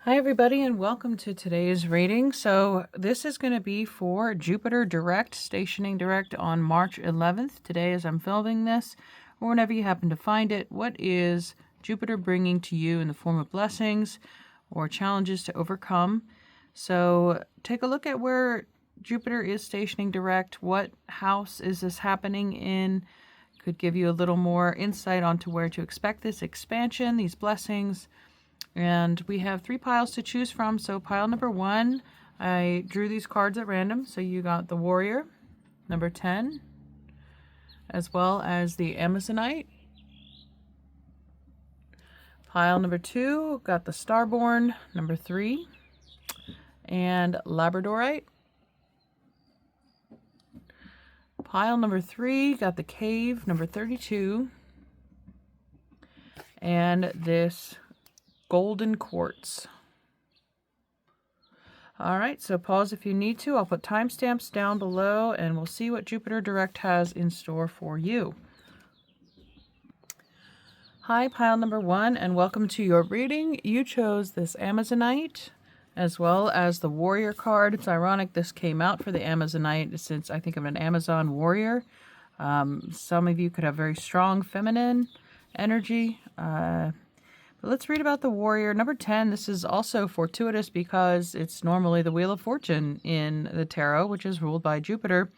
Hi everybody and welcome to today's reading. So this is going to be for Jupiter direct, stationing direct on March 11th. Today as I'm filming this, or whenever you happen to find it, what is Jupiter bringing to you in the form of blessings or challenges to overcome? So take a look at where Jupiter is stationing direct. What house is this happening in? Could give you a little more insight onto where to expect this expansion, these blessings. And we have 3 piles to choose from. So pile number 1, I drew these cards at random. So you got the Warrior, number 10, as well as the Amazonite. Pile number 2, got the Starborn, number 3, and Labradorite. Pile number 3, got the Cave, number 32, and this Golden Quartz. All right, so pause if you need to. I'll put timestamps down below and we'll see what Jupiter Direct has in store for you. Hi, pile number 1, and welcome to your reading. You chose this Amazonite as well as the Warrior card. It's ironic this came out for the Amazonite since I think of an Amazon warrior. Some of you could have very strong feminine energy. But let's read about the Warrior. Number 10, this is also fortuitous because it's normally the Wheel of Fortune in the tarot, which is ruled by Jupiter.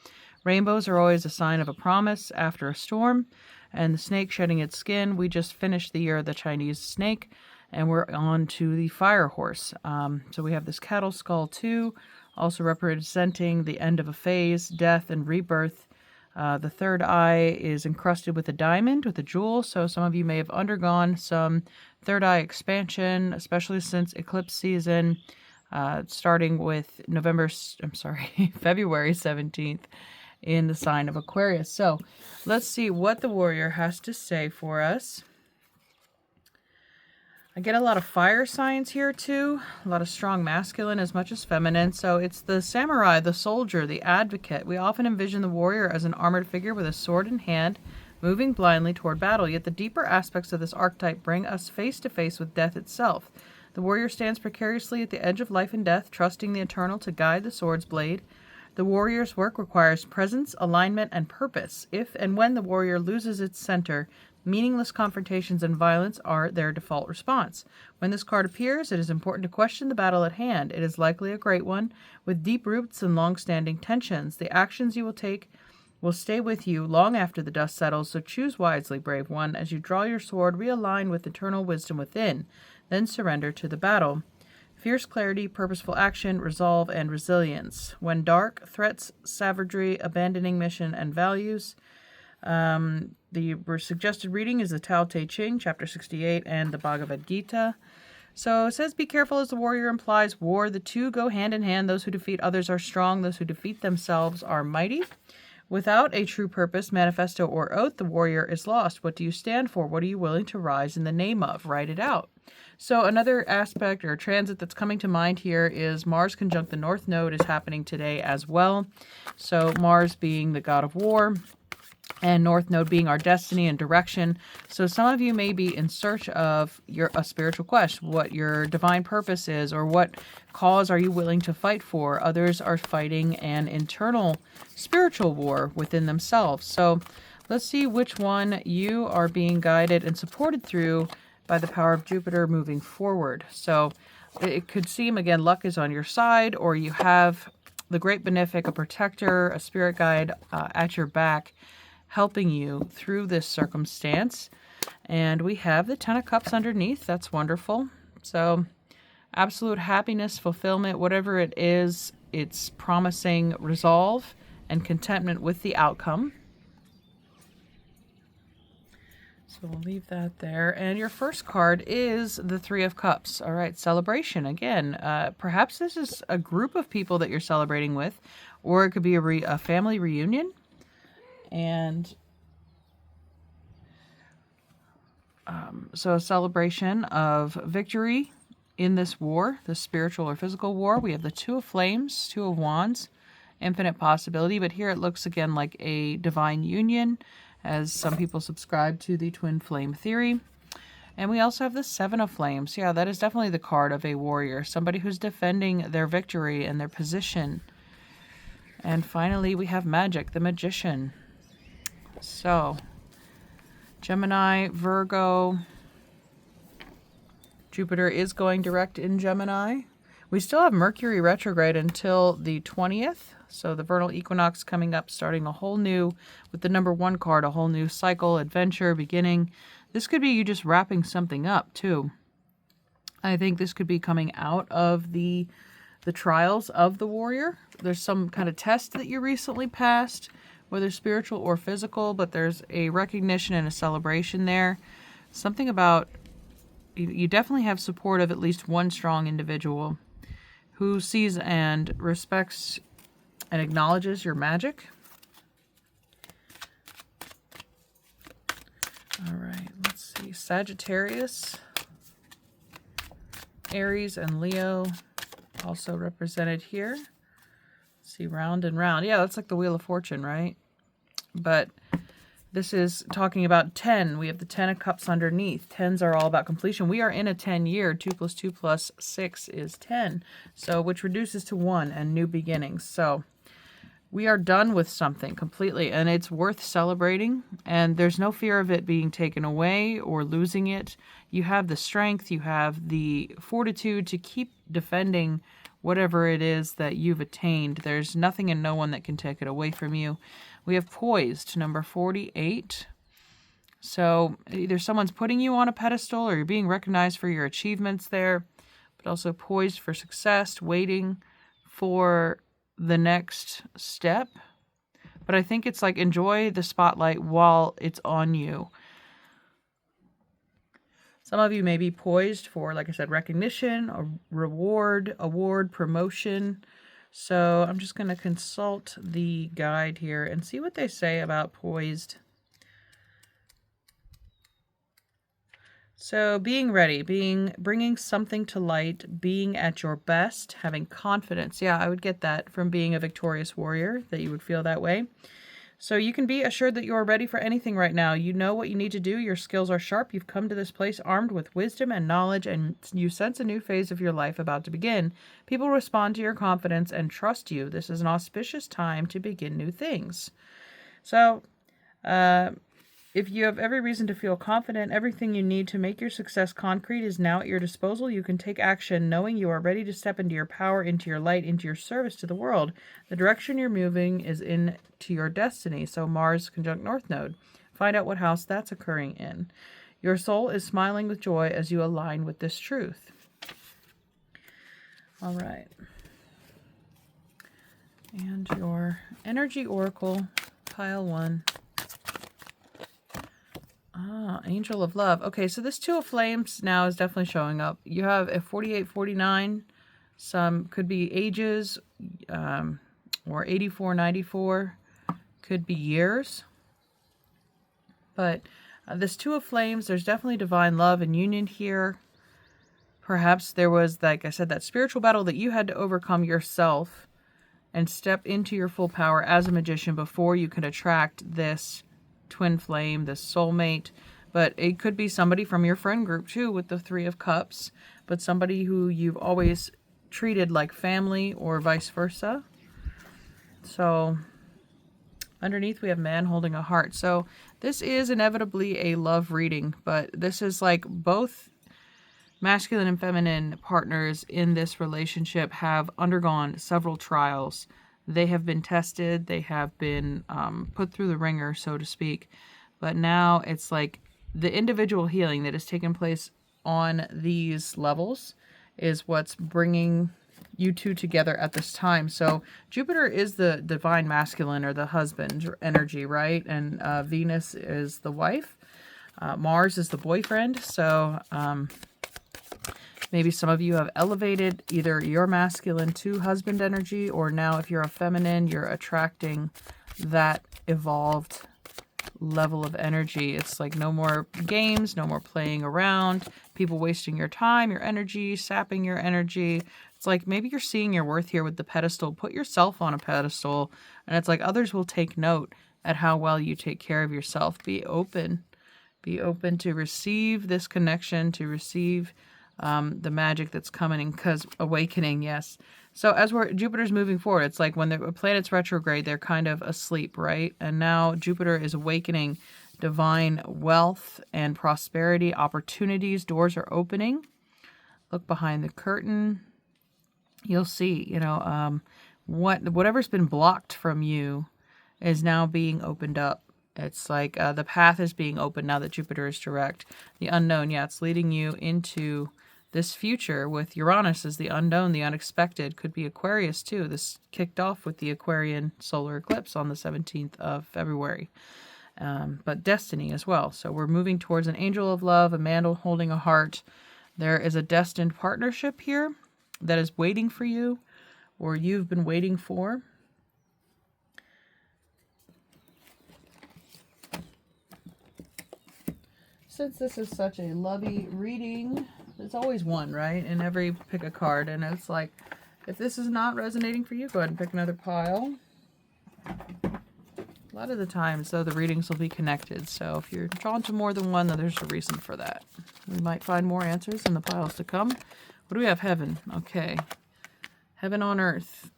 Rainbows are always a sign of a promise after a storm, and the snake shedding its skin. We just finished the year of the Chinese snake, and we're on to the fire horse. So we have this cattle skull too, also representing the end of a phase, death and rebirth. The third eye is encrusted with a diamond, with a jewel, so some of you may have undergone some third eye expansion, especially since eclipse season, starting with February 17th in the sign of Aquarius. So let's see what the Warrior has to say for us. I get a lot of fire signs here too, a lot of strong masculine as much as feminine. So it's the samurai, the soldier, the advocate. We often envision the warrior as an armored figure with a sword in hand, moving blindly toward battle. Yet the deeper aspects of this archetype bring us face to face with death itself. The warrior stands precariously at the edge of life and death, trusting the eternal to guide the sword's blade. The warrior's work requires presence, alignment, and purpose. If and when the warrior loses its center, meaningless confrontations and violence are their default response. When this card appears, it is important to question the battle at hand. It is likely a great one, with deep roots and long-standing tensions. The actions you will take will stay with you long after the dust settles, so choose wisely, brave one. As you draw your sword, realign with eternal wisdom within, then surrender to the battle. Fierce clarity, purposeful action, resolve, and resilience. When dark, threats, savagery, abandoning mission and values. The suggested reading is the Tao Te Ching, chapter 68, and the Bhagavad Gita. So it says, be careful as the warrior implies war. The two go hand in hand. Those who defeat others are strong. Those who defeat themselves are mighty. Without a true purpose, manifesto, or oath, the warrior is lost. What do you stand for? What are you willing to rise in the name of? Write it out. So another aspect or transit that's coming to mind here is Mars conjunct the North Node is happening today as well. So Mars being the god of war, and North Node being our destiny and direction. So some of you may be in search of a spiritual quest, what your divine purpose is, or what cause are you willing to fight for. Others are fighting an internal spiritual war within themselves. So let's see which one you are being guided and supported through by the power of Jupiter moving forward. So it could seem, again, luck is on your side, or you have the great benefic, a protector, a spirit guide at your back, helping you through this circumstance. And we have the Ten of Cups underneath. That's wonderful. So absolute happiness, fulfillment, whatever it is, it's promising resolve and contentment with the outcome. So we'll leave that there. And your first card is the Three of Cups. All right, celebration. Again, perhaps this is a group of people that you're celebrating with, or it could be a family reunion. And so a celebration of victory in this war, the spiritual or physical war. We have the Two of Flames, Two of Wands, infinite possibility. But here it looks again like a divine union, as some people subscribe to the twin flame theory. And we also have the Seven of Flames. Yeah, that is definitely the card of a warrior. Somebody who's defending their victory and their position. And finally, we have Magic, the Magician. So, Gemini, Virgo. Jupiter is going direct in Gemini. We still have Mercury retrograde until the 20th. So the vernal equinox coming up, starting a whole new, with the number 1 card, a whole new cycle, adventure, beginning. This could be you just wrapping something up, too. I think this could be coming out of the trials of the warrior. There's some kind of test that you recently passed, whether spiritual or physical, but there's a recognition and a celebration there. Something about, you definitely have support of at least one strong individual who sees and respects and acknowledges your magic. All right, let's see. Sagittarius, Aries, and Leo also represented here. Let's see, round and round. Yeah, that's like the Wheel of Fortune, right? But this is talking about 10. We have the 10 of Cups underneath. 10s are all about completion. We are in a 10-year. 2 plus 2 plus 6 is 10. So, which reduces to 1 and new beginnings. So, we are done with something completely, and it's worth celebrating, and there's no fear of it being taken away or losing it. You have the strength, you have the fortitude to keep defending whatever it is that you've attained. There's nothing and no one that can take it away from you. We have Poised, number 48. So either someone's putting you on a pedestal or you're being recognized for your achievements there, but also poised for success, waiting for the next step. But I think it's like enjoy the spotlight while it's on you. Some of you may be poised for, like I said, recognition, a reward, award, promotion. So I'm just going to consult the guide here and see what they say about poised. So being ready, bringing something to light, being at your best, having confidence. Yeah, I would get that from being a victorious warrior, that you would feel that way. So you can be assured that you are ready for anything right now. You know what you need to do. Your skills are sharp. You've come to this place armed with wisdom and knowledge, and you sense a new phase of your life about to begin. People respond to your confidence and trust you. This is an auspicious time to begin new things. So, if you have every reason to feel confident, everything you need to make your success concrete is now at your disposal. You can take action knowing you are ready to step into your power, into your light, into your service to the world. The direction you're moving is into your destiny. So Mars conjunct North Node. Find out what house that's occurring in. Your soul is smiling with joy as you align with this truth. All right. And your energy oracle, pile 1. Angel of Love. Okay, so this Two of Flames now is definitely showing up. You have a 48, 49. Some could be ages, or 84, 94. Could be years. But this Two of Flames, there's definitely divine love and union here. Perhaps there was, like I said, that spiritual battle that you had to overcome yourself and step into your full power as a magician before you could attract this twin flame, this soulmate. But it could be somebody from your friend group too with the Three of Cups, but somebody who you've always treated like family or vice versa. So underneath we have Man holding a heart. So this is inevitably a love reading, but this is like both masculine and feminine partners in this relationship have undergone several trials. They have been tested. They have been put through the ringer, so to speak. But now it's like the individual healing that has taken place on these levels is what's bringing you two together at this time. So Jupiter is the divine masculine or the husband energy, right? And Venus is the wife. Mars is the boyfriend. So maybe some of you have elevated either your masculine to husband energy, or now if you're a feminine, you're attracting that evolved level of energy. It's like no more games, no more playing around, people wasting your time, your energy, sapping your energy. It's like maybe you're seeing your worth here with the pedestal. Put yourself on a pedestal, and it's like others will take note at how well you take care of yourself. Be open Be open to receive this connection, to receive the magic that's coming, because awakening, yes. So as Jupiter's moving forward, it's like when the planet's retrograde, they're kind of asleep, right? And now Jupiter is awakening divine wealth and prosperity, opportunities, doors are opening. Look behind the curtain. You'll see, whatever's been blocked from you is now being opened up. It's like the path is being opened now that Jupiter is direct. The unknown, yeah, it's leading you into this future with Uranus as the unknown, the unexpected. Could be Aquarius too. This kicked off with the Aquarian solar eclipse on the 17th of February. But destiny as well. So we're moving towards an angel of love, a man holding a heart. There is a destined partnership here that is waiting for you, or you've been waiting for. Since this is such a lovey reading, there's always one, right? In every pick a card. And it's like, if this is not resonating for you, go ahead and pick another pile. A lot of the times, though, the readings will be connected. So if you're drawn to more than one, then there's a reason for that. We might find more answers in the piles to come. What do we have? Heaven. Okay. Heaven on earth.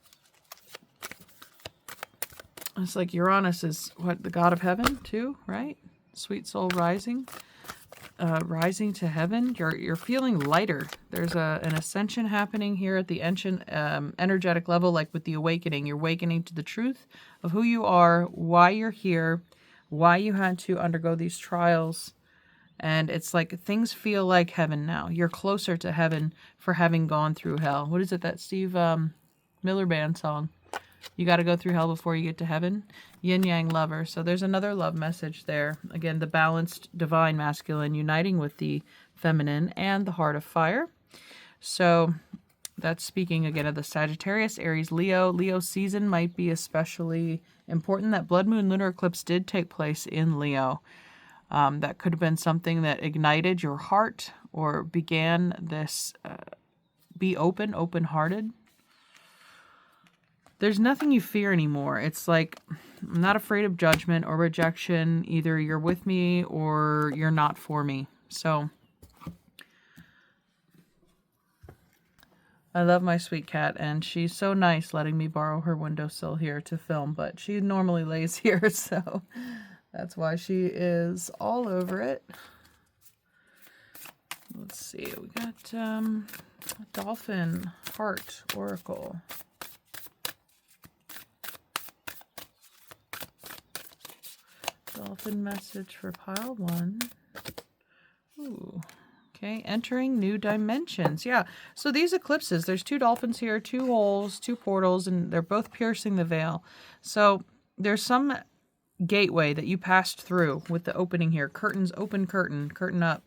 It's like Uranus is, what, the god of heaven, too, right? Sweet soul rising. Rising to heaven. You're feeling lighter. There's an ascension happening here at the ancient energetic level, like with the awakening. You're awakening to the truth of who you are, why you're here, why you had to undergo these trials. And it's like things feel like heaven now. You're closer to heaven for having gone through hell. What is it, that Steve Miller Band song? You got to go through hell before you get to heaven. Yin Yang lover. So there's another love message there. Again, the balanced divine masculine uniting with the feminine and the heart of fire. So that's speaking again of the Sagittarius, Aries, Leo. Leo season might be especially important. That blood moon lunar eclipse did take place in Leo. That could have been something that ignited your heart or began this be open-hearted. There's nothing you fear anymore. It's like, I'm not afraid of judgment or rejection. Either you're with me or you're not for me. So I love my sweet cat, and she's so nice letting me borrow her windowsill here to film, but she normally lays here, so that's why she is all over it. Let's see, we got a Dolphin Heart Oracle. Dolphin message for pile one. Ooh. Okay, entering new dimensions. Yeah, so these eclipses, there's two dolphins here, two holes, two portals, and they're both piercing the veil. So there's some gateway that you passed through with the opening here. Curtains, open curtain, curtain up.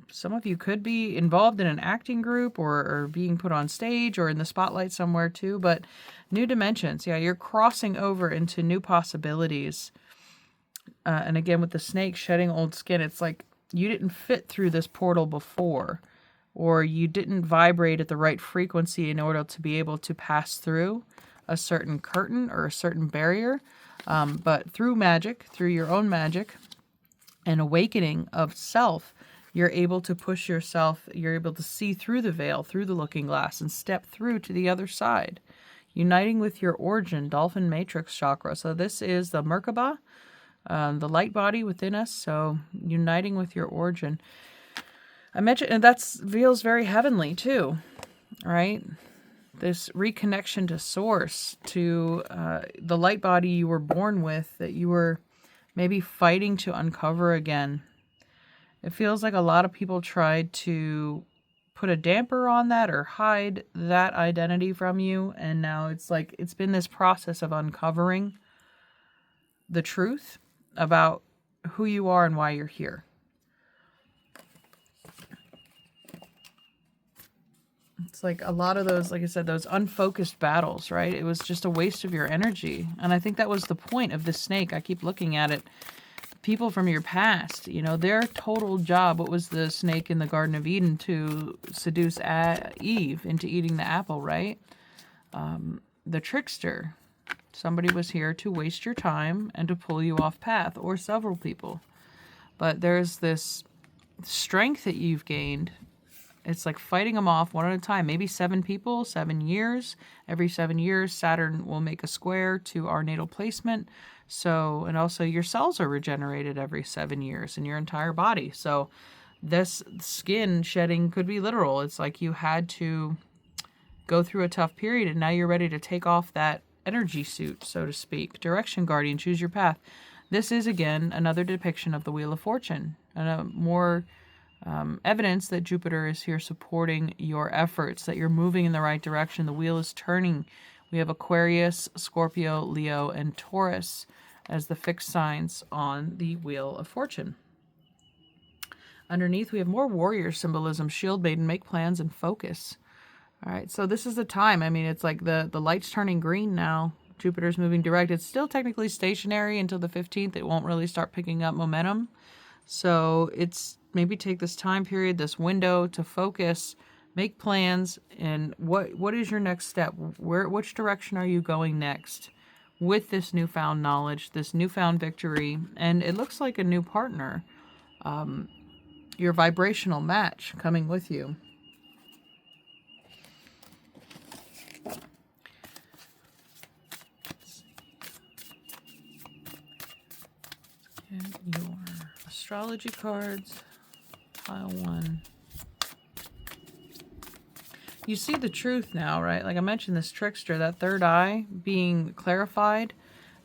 Some of you could be involved in an acting group or being put on stage or in the spotlight somewhere too, but new dimensions. Yeah, you're crossing over into new possibilities. And again, with the snake shedding old skin, it's like you didn't fit through this portal before, or you didn't vibrate at the right frequency in order to be able to pass through a certain curtain or a certain barrier. But through magic, through your own magic and awakening of self, you're able to push yourself, you're able to see through the veil, through the looking glass, and step through to the other side. Uniting with your origin, dolphin matrix chakra. So this is the Merkaba, the light body within us. So uniting with your origin. I mentioned, and that feels very heavenly too, right? This reconnection to source, to the light body you were born with, that you were maybe fighting to uncover again. It feels like a lot of people tried to put a damper on that or hide that identity from you. And now it's like it's been this process of uncovering the truth about who you are and why you're here. It's like a lot of those, like I said, those unfocused battles, right? It was just a waste of your energy. And I think that was the point of this snake. I keep looking at it. People from your past, you know, their total job, what was the snake in the Garden of Eden? To seduce Eve into eating the apple, right? The trickster. Somebody was here to waste your time and to pull you off path, or several people. But there's this strength that you've gained. It's like fighting them off one at a time. Maybe 7 people, 7 years. Every 7 years, Saturn will make a square to our natal placement. So, and also your cells are regenerated every 7 years in your entire body. So this skin shedding could be literal. It's like you had to go through a tough period and now you're ready to take off that energy suit, so to speak. Direction Guardian, choose your path. This is, again, another depiction of the Wheel of Fortune. And more evidence that Jupiter is here supporting your efforts, that you're moving in the right direction. The wheel is turning. We have Aquarius, Scorpio, Leo, and Taurus as the fixed signs on the Wheel of Fortune. Underneath, we have more warrior symbolism. Shield Maiden, make plans and focus. All right, so this is the time. I mean, it's like the light's turning green now. Jupiter's moving direct. It's still technically stationary until the 15th. It won't really start picking up momentum. So it's maybe take this time period, this window to focus, make plans, and what is your next step? Which direction are you going next with this newfound knowledge, this newfound victory? And it looks like a new partner, your vibrational match coming with you. And your astrology cards, pile 1. You see the truth now, right? Like I mentioned, this trickster, that third eye being clarified,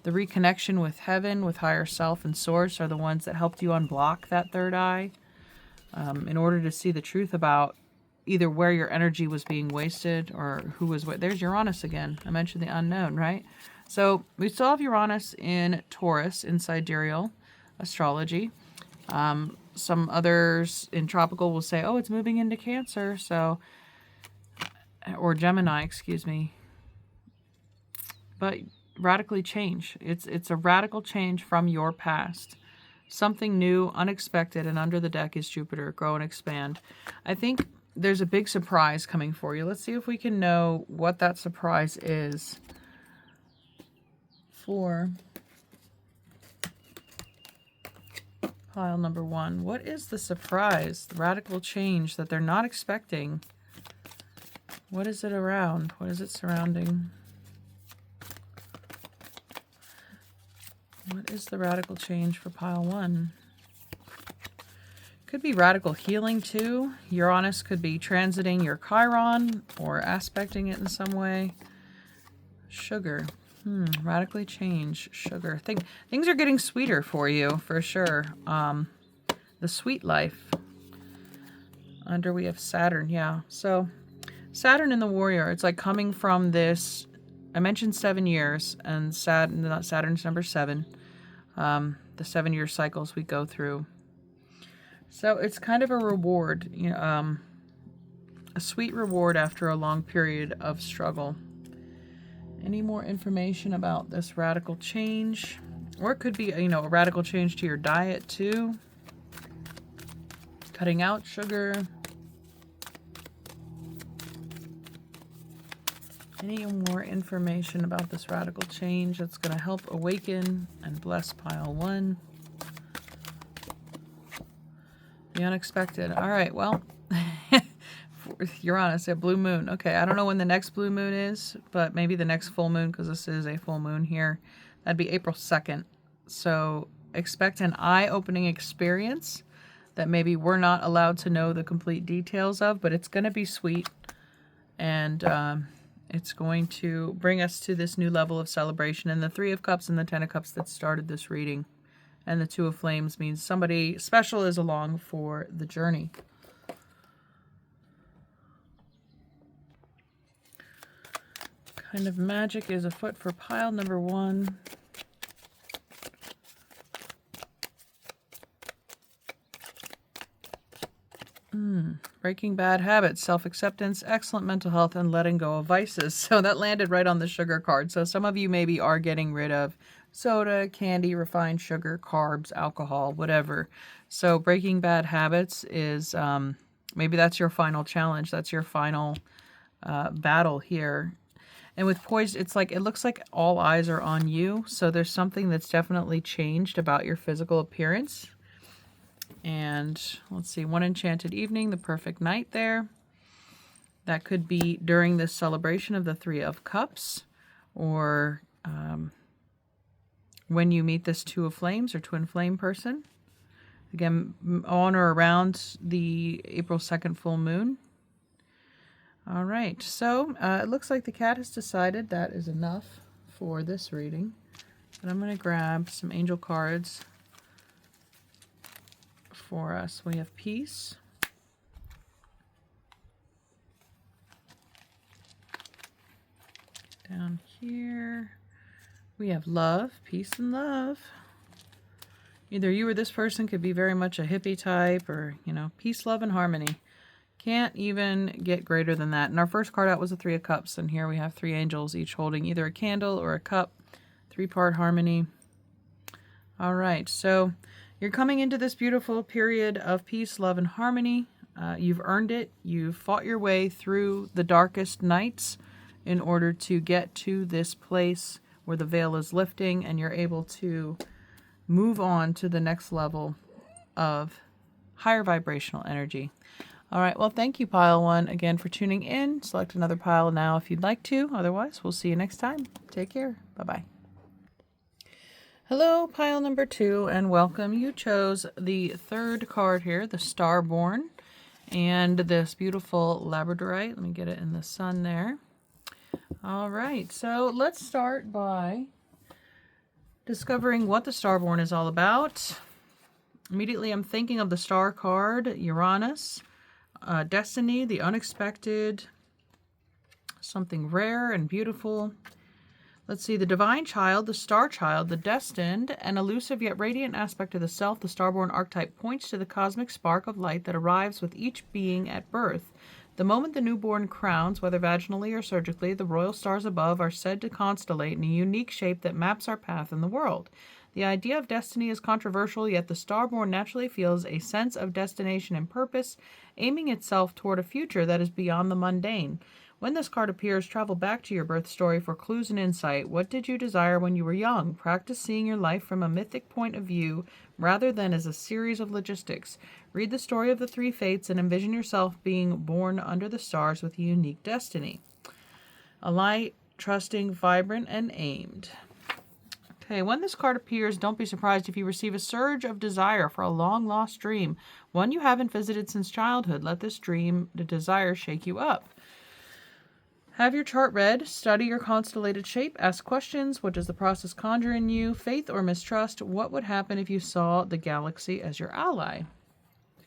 the reconnection with heaven, with higher self and source are the ones that helped you unblock that third eye in order to see the truth about either where your energy was being wasted or who was what. There's Uranus again. I mentioned the unknown, right? So we still have Uranus in Taurus, in sidereal astrology. Some others in tropical will say, oh, it's moving into Cancer, so, or Gemini, excuse me. But radically change. It's a radical change from your past. Something new, unexpected, and under the deck is Jupiter. Grow and expand. I think there's a big surprise coming for you. Let's see if we can know what that surprise is for pile number 1. What is the surprise, the radical change that they're not expecting? What is it around? What is it surrounding? What is the radical change for pile 1? Could be radical healing too. Uranus could be transiting your Chiron or aspecting it in some way. Sugar. Radically change. Sugar. Things are getting sweeter for you, for sure. The sweet life. Under we have Saturn, yeah. So Saturn in the warrior, it's like coming from this, I mentioned 7 years, and Saturn's number 7. The 7-year cycles we go through. So it's kind of a reward, you know, a sweet reward after a long period of struggle. Any more information about this radical change? Or it could be, you know, a radical change to your diet too. Cutting out sugar. Any more information about this radical change that's going to help awaken and bless pile 1? The unexpected. All right, well, Uranus at blue moon. Okay, I don't know when the next blue moon is, but maybe the next full moon, because this is a full moon here. That'd be April 2nd. So expect an eye-opening experience that maybe we're not allowed to know the complete details of, but it's going to be sweet. And it's going to bring us to this new level of celebration. And the 3 of Cups and the 10 of Cups that started this reading, and the 2 of Flames means somebody special is along for the journey. Kind of magic is afoot for pile number 1. Breaking bad habits, self-acceptance, excellent mental health, and letting go of vices. So that landed right on the sugar card. So some of you maybe are getting rid of soda, candy, refined sugar, carbs, alcohol, whatever. So breaking bad habits is maybe that's your final challenge. That's your final battle here. And with poise, it's like it looks like all eyes are on you. So there's something that's definitely changed about your physical appearance. And let's see, one enchanted evening, the perfect night there. That could be during this celebration of the Three of Cups, or when you meet this Two of Flames or twin flame person. Again, on or around the April 2nd full moon. All right, so it looks like the cat has decided that is enough for this reading. But I'm going to grab some angel cards for us. We have peace. Down here, we have love, peace and love. Either you or this person could be very much a hippie type, or, you know, peace, love, and harmony. Can't even get greater than that. And our first card out was the Three of Cups, and here we have three angels, each holding either a candle or a cup. Three-part harmony. All right, so you're coming into this beautiful period of peace, love, and harmony. You've earned it. You've fought your way through the darkest nights in order to get to this place where the veil is lifting and you're able to move on to the next level of higher vibrational energy. All right, well, thank you, Pile 1, again for tuning in. Select another pile now if you'd like to. Otherwise, we'll see you next time. Take care. Bye-bye. Hello, Pile number 2, and welcome. You chose the third card here, the Starborn, and this beautiful Labradorite. Let me get it in the sun there. All right, so let's start by discovering what the Starborn is all about. Immediately, I'm thinking of the star card, Uranus, destiny, the unexpected, something rare and beautiful. Let's see, the divine child, the star child, the destined, an elusive yet radiant aspect of the self. The Starborn archetype points to the cosmic spark of light that arrives with each being at birth. The moment the newborn crowns, whether vaginally or surgically, the royal stars above are said to constellate in a unique shape that maps our path in the world. The idea of destiny is controversial, yet the Starborn naturally feels a sense of destination and purpose, aiming itself toward a future that is beyond the mundane. When this card appears, travel back to your birth story for clues and insight. What did you desire when you were young? Practice seeing your life from a mythic point of view rather than as a series of logistics. Read the story of the three fates and envision yourself being born under the stars with a unique destiny. A light, trusting, vibrant, and aimed. Okay, when this card appears, don't be surprised if you receive a surge of desire for a long-lost dream, one you haven't visited since childhood. Let this dream, the desire, shake you up. Have your chart read, study your constellated shape, ask questions. What does the process conjure in you? Faith or mistrust? What would happen if you saw the galaxy as your ally?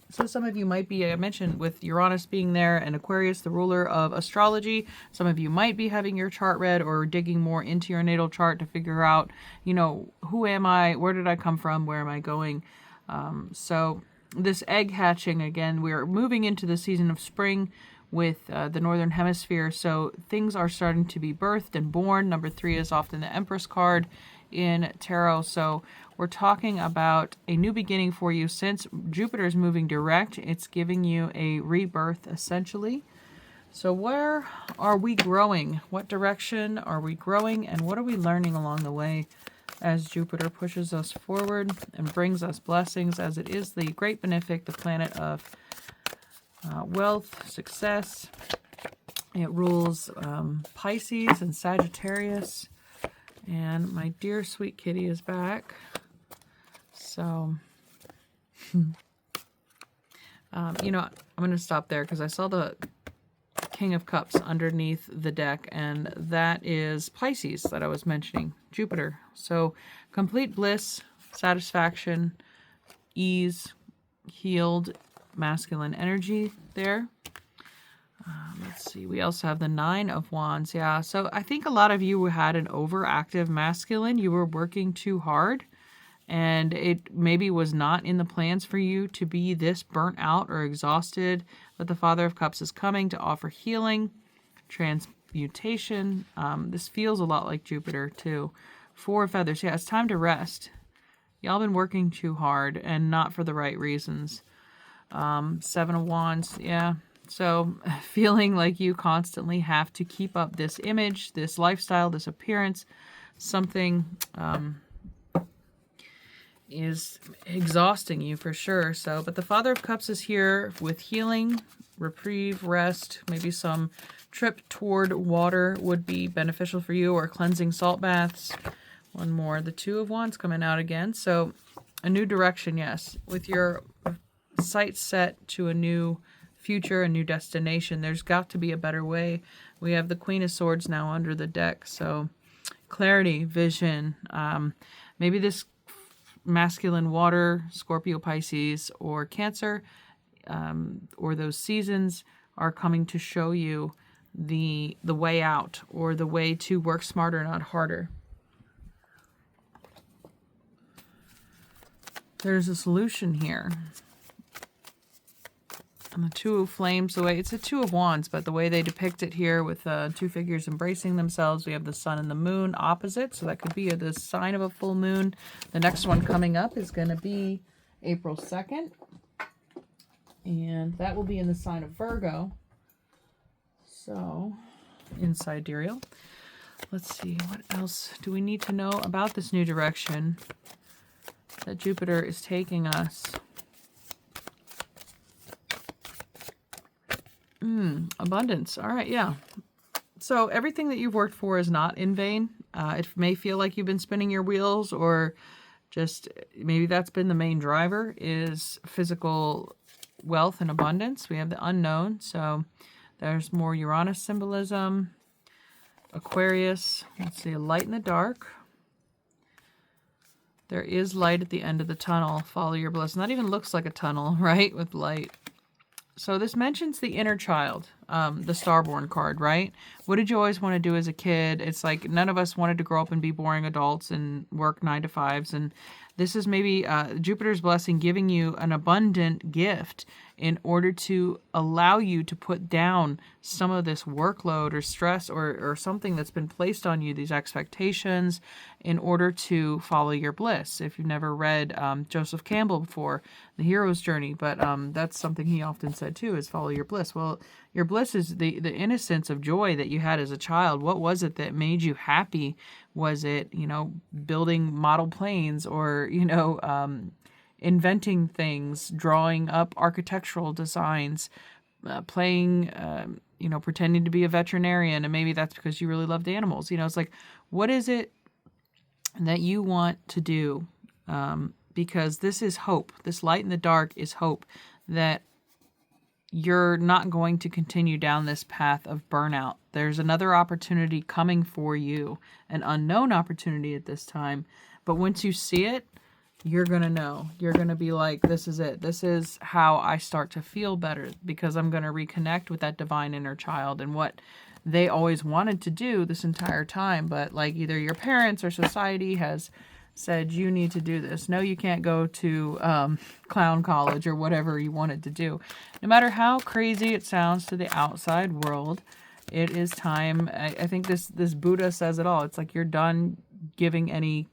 So some of you might be, I mentioned with Uranus being there and Aquarius, the ruler of astrology, some of you might be having your chart read or digging more into your natal chart to figure out, you know, who am I? Where did I come from? Where am I going? So this egg hatching, again, we're moving into the season of spring with the Northern Hemisphere, so things are starting to be birthed and born. Number 3 is often the Empress card in tarot, so we're talking about a new beginning for you. Since Jupiter is moving direct, it's giving you a rebirth, essentially. So where are we growing? What direction are we growing, and what are we learning along the way as Jupiter pushes us forward and brings us blessings, as it is the great benefic, the planet of wealth, success. It rules Pisces and Sagittarius. And my dear sweet kitty is back. So, you know, I'm going to stop there because I saw the King of Cups underneath the deck, and that is Pisces that I was mentioning, Jupiter. So, complete bliss, satisfaction, ease, healed, masculine energy there. Let's see, we also have the Nine of Wands. Yeah, so I think a lot of you had an overactive masculine. You were working too hard, and it maybe was not in the plans for you to be this burnt out or exhausted. But the Father of Cups is coming to offer healing, transmutation. This feels a lot like Jupiter too. 4 of Feathers. Yeah, it's time to rest. Y'all been working too hard and not for the right reasons. 7 of Wands. Yeah. So feeling like you constantly have to keep up this image, this lifestyle, this appearance, something is exhausting you for sure. So, but the Father of Cups is here with healing, reprieve, rest, maybe some trip toward water would be beneficial for you, or cleansing salt baths. One more, the Two of Wands coming out again. So a new direction, yes. With your sights set to a new future, a new destination, there's got to be a better way. We have the Queen of Swords now under the deck. So clarity, vision, maybe this masculine water, Scorpio, Pisces, or Cancer, or those seasons are coming to show you the way out, or the way to work smarter, not harder. There's a solution here. And the Two of Flames, the way it's a Two of Wands, but the way they depict it here with two figures embracing themselves, we have the Sun and the Moon opposite, so that could be the sign of a full moon. The next one coming up is going to be April 2nd, and that will be in the sign of Virgo. So, in sidereal. Let's see, what else do we need to know about this new direction that Jupiter is taking us? Abundance. All right, yeah. So everything that you've worked for is not in vain. It may feel like you've been spinning your wheels, or just maybe that's been the main driver, is physical wealth and abundance. We have the unknown, so there's more Uranus symbolism. Aquarius, let's see, a light in the dark. There is light at the end of the tunnel. Follow your bliss. Not even looks like a tunnel, right? With light. So this mentions the inner child, the Starborn card, right? What did you always want to do as a kid? It's like none of us wanted to grow up and be boring adults and work 9 to 5s. And this is maybe Jupiter's blessing giving you an abundant gift in order to allow you to put down some of this workload or stress, or something that's been placed on you, these expectations, in order to follow your bliss. If you've never read Joseph Campbell before, The Hero's Journey, but that's something he often said too, is follow your bliss. Well, your bliss is the innocence of joy that you had as a child. What was it that made you happy? Was it, building model planes, or, inventing things, drawing up architectural designs, playing, pretending to be a veterinarian, and maybe that's because you really loved animals. It's like, what is it that you want to do? Because this is hope. This light in the dark is hope that you're not going to continue down this path of burnout. There's another opportunity coming for you, an unknown opportunity at this time. But once you see it, you're going to know. You're going to be like, this is it. This is how I start to feel better, because I'm going to reconnect with that divine inner child and what they always wanted to do this entire time. But like either your parents or society has said, you need to do this. No, you can't go to clown college or whatever you wanted to do. No matter how crazy it sounds to the outside world, it is time. I think this Buddha says it all. It's like you're done giving any,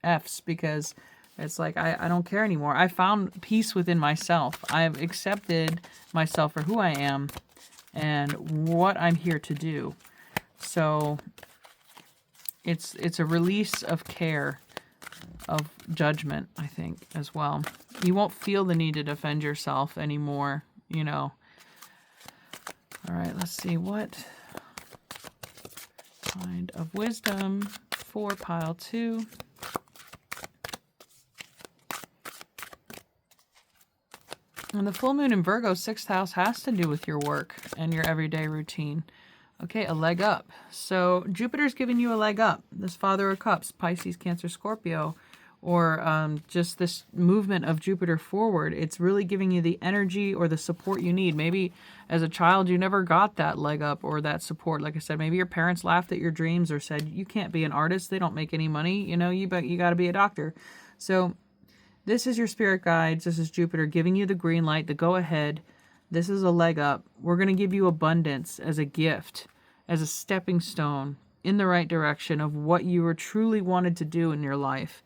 F's, because it's like, I don't care anymore. I found peace within myself. I've accepted myself for who I am and what I'm here to do. So it's a release of care, of judgment, I think, as well. You won't feel the need to defend yourself anymore, All right, let's see. What kind of wisdom for pile 2? And the full moon in Virgo, 6th house, has to do with your work and your everyday routine. Okay, a leg up. So Jupiter's giving you a leg up. This Father of Cups, Pisces, Cancer, Scorpio, or just this movement of Jupiter forward. It's really giving you the energy or the support you need. Maybe as a child you never got that leg up or that support. Like I said, maybe your parents laughed at your dreams or said, you can't be an artist. They don't make any money. You got to be a doctor. So this is your spirit guides. This is Jupiter giving you the green light, the go ahead. This is a leg up. We're going to give you abundance as a gift, as a stepping stone in the right direction of what you were truly wanted to do in your life,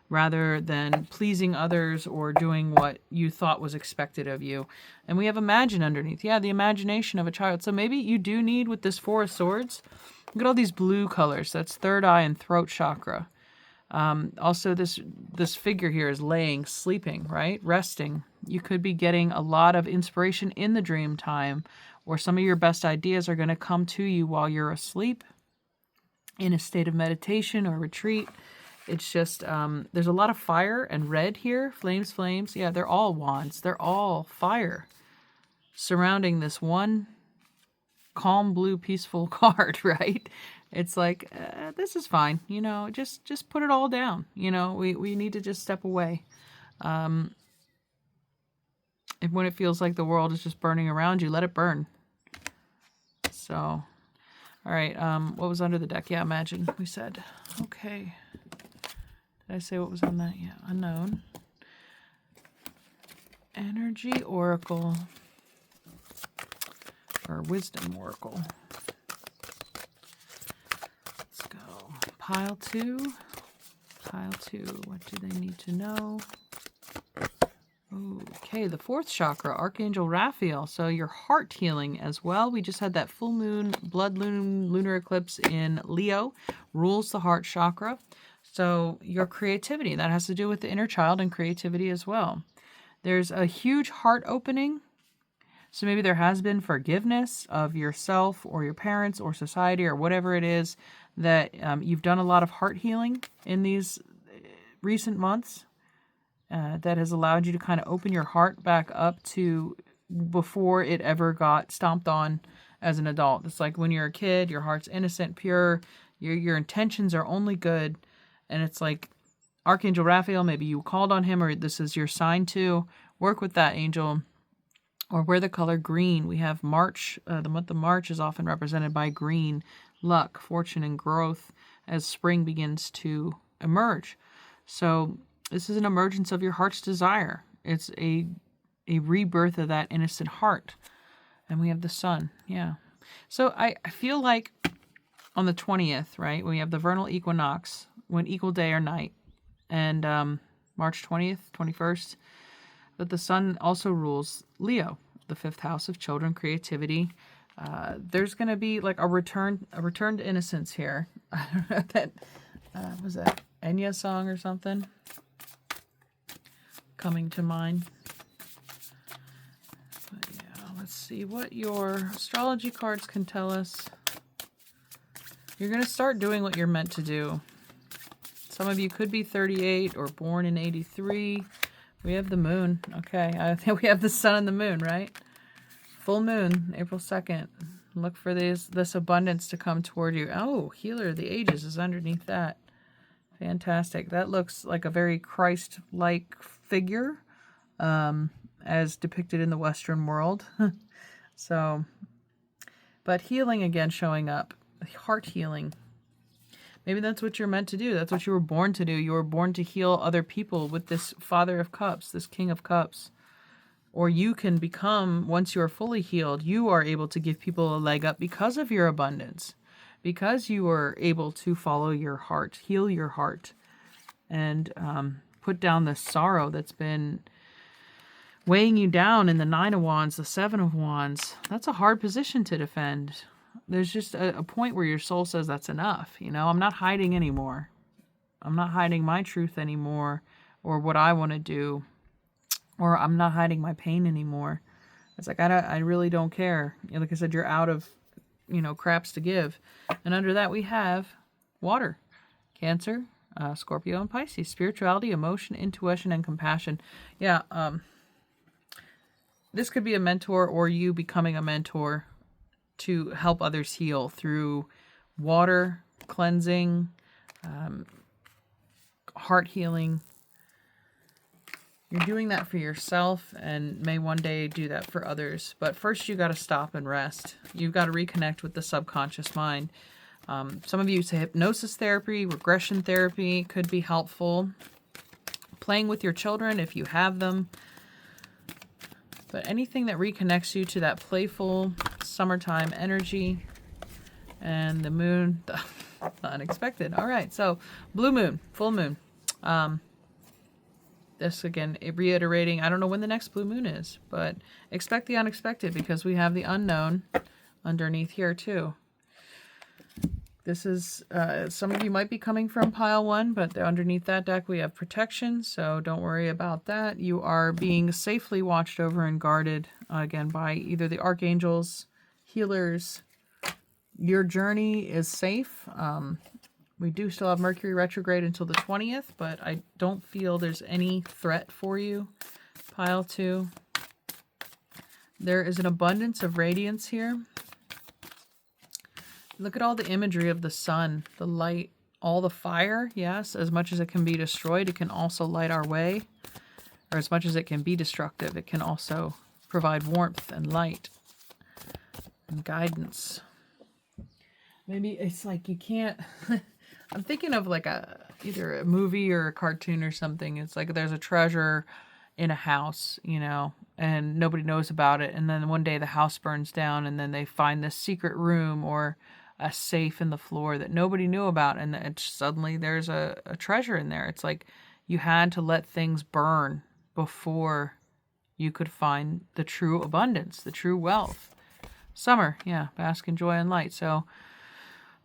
rather than pleasing others or doing what you thought was expected of you. And we have imagine underneath. Yeah, the imagination of a child. So maybe you do need, with this 4 of Swords, look at all these blue colors. That's third eye and throat chakra. Also, this figure here is laying, sleeping, right? Resting. You could be getting a lot of inspiration in the dream time, or some of your best ideas are going to come to you while you're asleep, in a state of meditation or retreat. It's just, there's a lot of fire and red here. Flames, flames. Yeah, they're all wands. They're all fire surrounding this one calm blue peaceful card, right? It's like, this is fine, you know, just put it all down. You know, we need to just step away. And when it feels like the world is just burning around you, let it burn. So, all right, what was under the deck? Yeah, imagine, we said. Okay. Did I say what was on that? Yeah, unknown. Energy Oracle. Or Wisdom Oracle. Let's go. Pile 2. Pile 2. What do they need to know? Okay, the 4th chakra, Archangel Raphael. So your heart healing as well. We just had that full moon, blood lunar eclipse in Leo, rules the heart chakra. So your creativity, that has to do with the inner child and creativity as well. There's a huge heart opening. So maybe there has been forgiveness of yourself or your parents or society or whatever it is that you've done a lot of heart healing in these recent months that has allowed you to kind of open your heart back up to before it ever got stomped on as an adult. It's like when you're a kid, your heart's innocent, pure, your intentions are only good. And it's like Archangel Raphael, maybe you called on him or this is your sign to work with that angel. Or wear the color green. We have March. The month of March is often represented by green, luck, fortune, and growth as spring begins to emerge. So this is an emergence of your heart's desire. It's a rebirth of that innocent heart. And we have the sun. Yeah. So I feel like on the 20th, right, we have the vernal equinox, when equal day or night, and March 20th, 21st. But the sun also rules Leo, the 5th house of children, creativity. There's going to be like a return to innocence here. I don't know that was that Enya song or something coming to mind. But yeah, let's see what your astrology cards can tell us. You're going to start doing what you're meant to do. Some of you could be 38 or born in 83. We have the moon. Okay, I think we have the sun and the moon, right? Full moon, April 2nd. Look for this abundance to come toward you. Oh, Healer of the Ages is underneath that. Fantastic. That looks like a very Christ-like figure, as depicted in the Western world. So, but healing again showing up. Heart healing. Maybe that's what you're meant to do. That's what you were born to do. You were born to heal other people with this Father of Cups, this King of Cups. Or you can become, once you are fully healed, you are able to give people a leg up because of your abundance. Because you are able to follow your heart, heal your heart, and put down the sorrow that's been weighing you down in the 9 of Wands, the 7 of Wands. That's a hard position to defend. There's just a point where your soul says that's enough. You know, I'm not hiding anymore. I'm not hiding my truth anymore or what I want to do. Or I'm not hiding my pain anymore. It's like, I really don't care. You know, like I said, you're out of, craps to give. And under that we have water, Cancer, Scorpio, and Pisces. Spirituality, emotion, intuition, and compassion. Yeah, this could be a mentor or you becoming a mentor to help others heal through water, cleansing, heart healing. You're doing that for yourself and may one day do that for others. But first you got to stop and rest. You've got to reconnect with the subconscious mind. Some of you say hypnosis therapy, regression therapy could be helpful. Playing with your children if you have them. But anything that reconnects you to that playful summertime energy. And the moon, the unexpected. All right, so blue moon, full moon. This again, reiterating, I don't know when the next blue moon is, but expect the unexpected because we have the unknown underneath here too. This is, some of you might be coming from pile 1, but underneath that deck we have protection, so don't worry about that. You are being safely watched over and guarded, again, by either the archangels, healers. Your journey is safe. We do still have Mercury retrograde until the 20th, but I don't feel there's any threat for you. Pile 2. There is an abundance of radiance here. Look at all the imagery of the sun, the light, all the fire. Yes, as much as it can be destroyed, it can also light our way. Or as much as it can be destructive, it can also provide warmth and light and guidance. Maybe it's like you can't... I'm thinking of like either a movie or a cartoon or something. It's like there's a treasure in a house, you know, and nobody knows about it. And then one day the house burns down and then they find this secret room or a safe in the floor that nobody knew about. And suddenly there's a treasure in there. It's like you had to let things burn before you could find the true abundance, the true wealth. Summer, yeah, bask in joy and light. So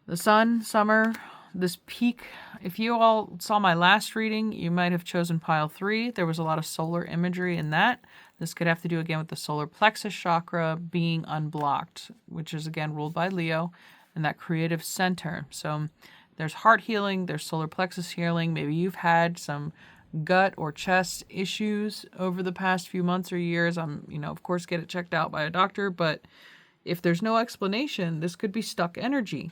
the sun, summer, this peak. If you all saw my last reading, you might have chosen pile 3. There was a lot of solar imagery in that. This could have to do again with the solar plexus chakra being unblocked, which is again ruled by Leo, and that creative center. So there's heart healing, there's solar plexus healing. Maybe you've had some gut or chest issues over the past few months or years. Of course, get it checked out by a doctor, but if there's no explanation, this could be stuck energy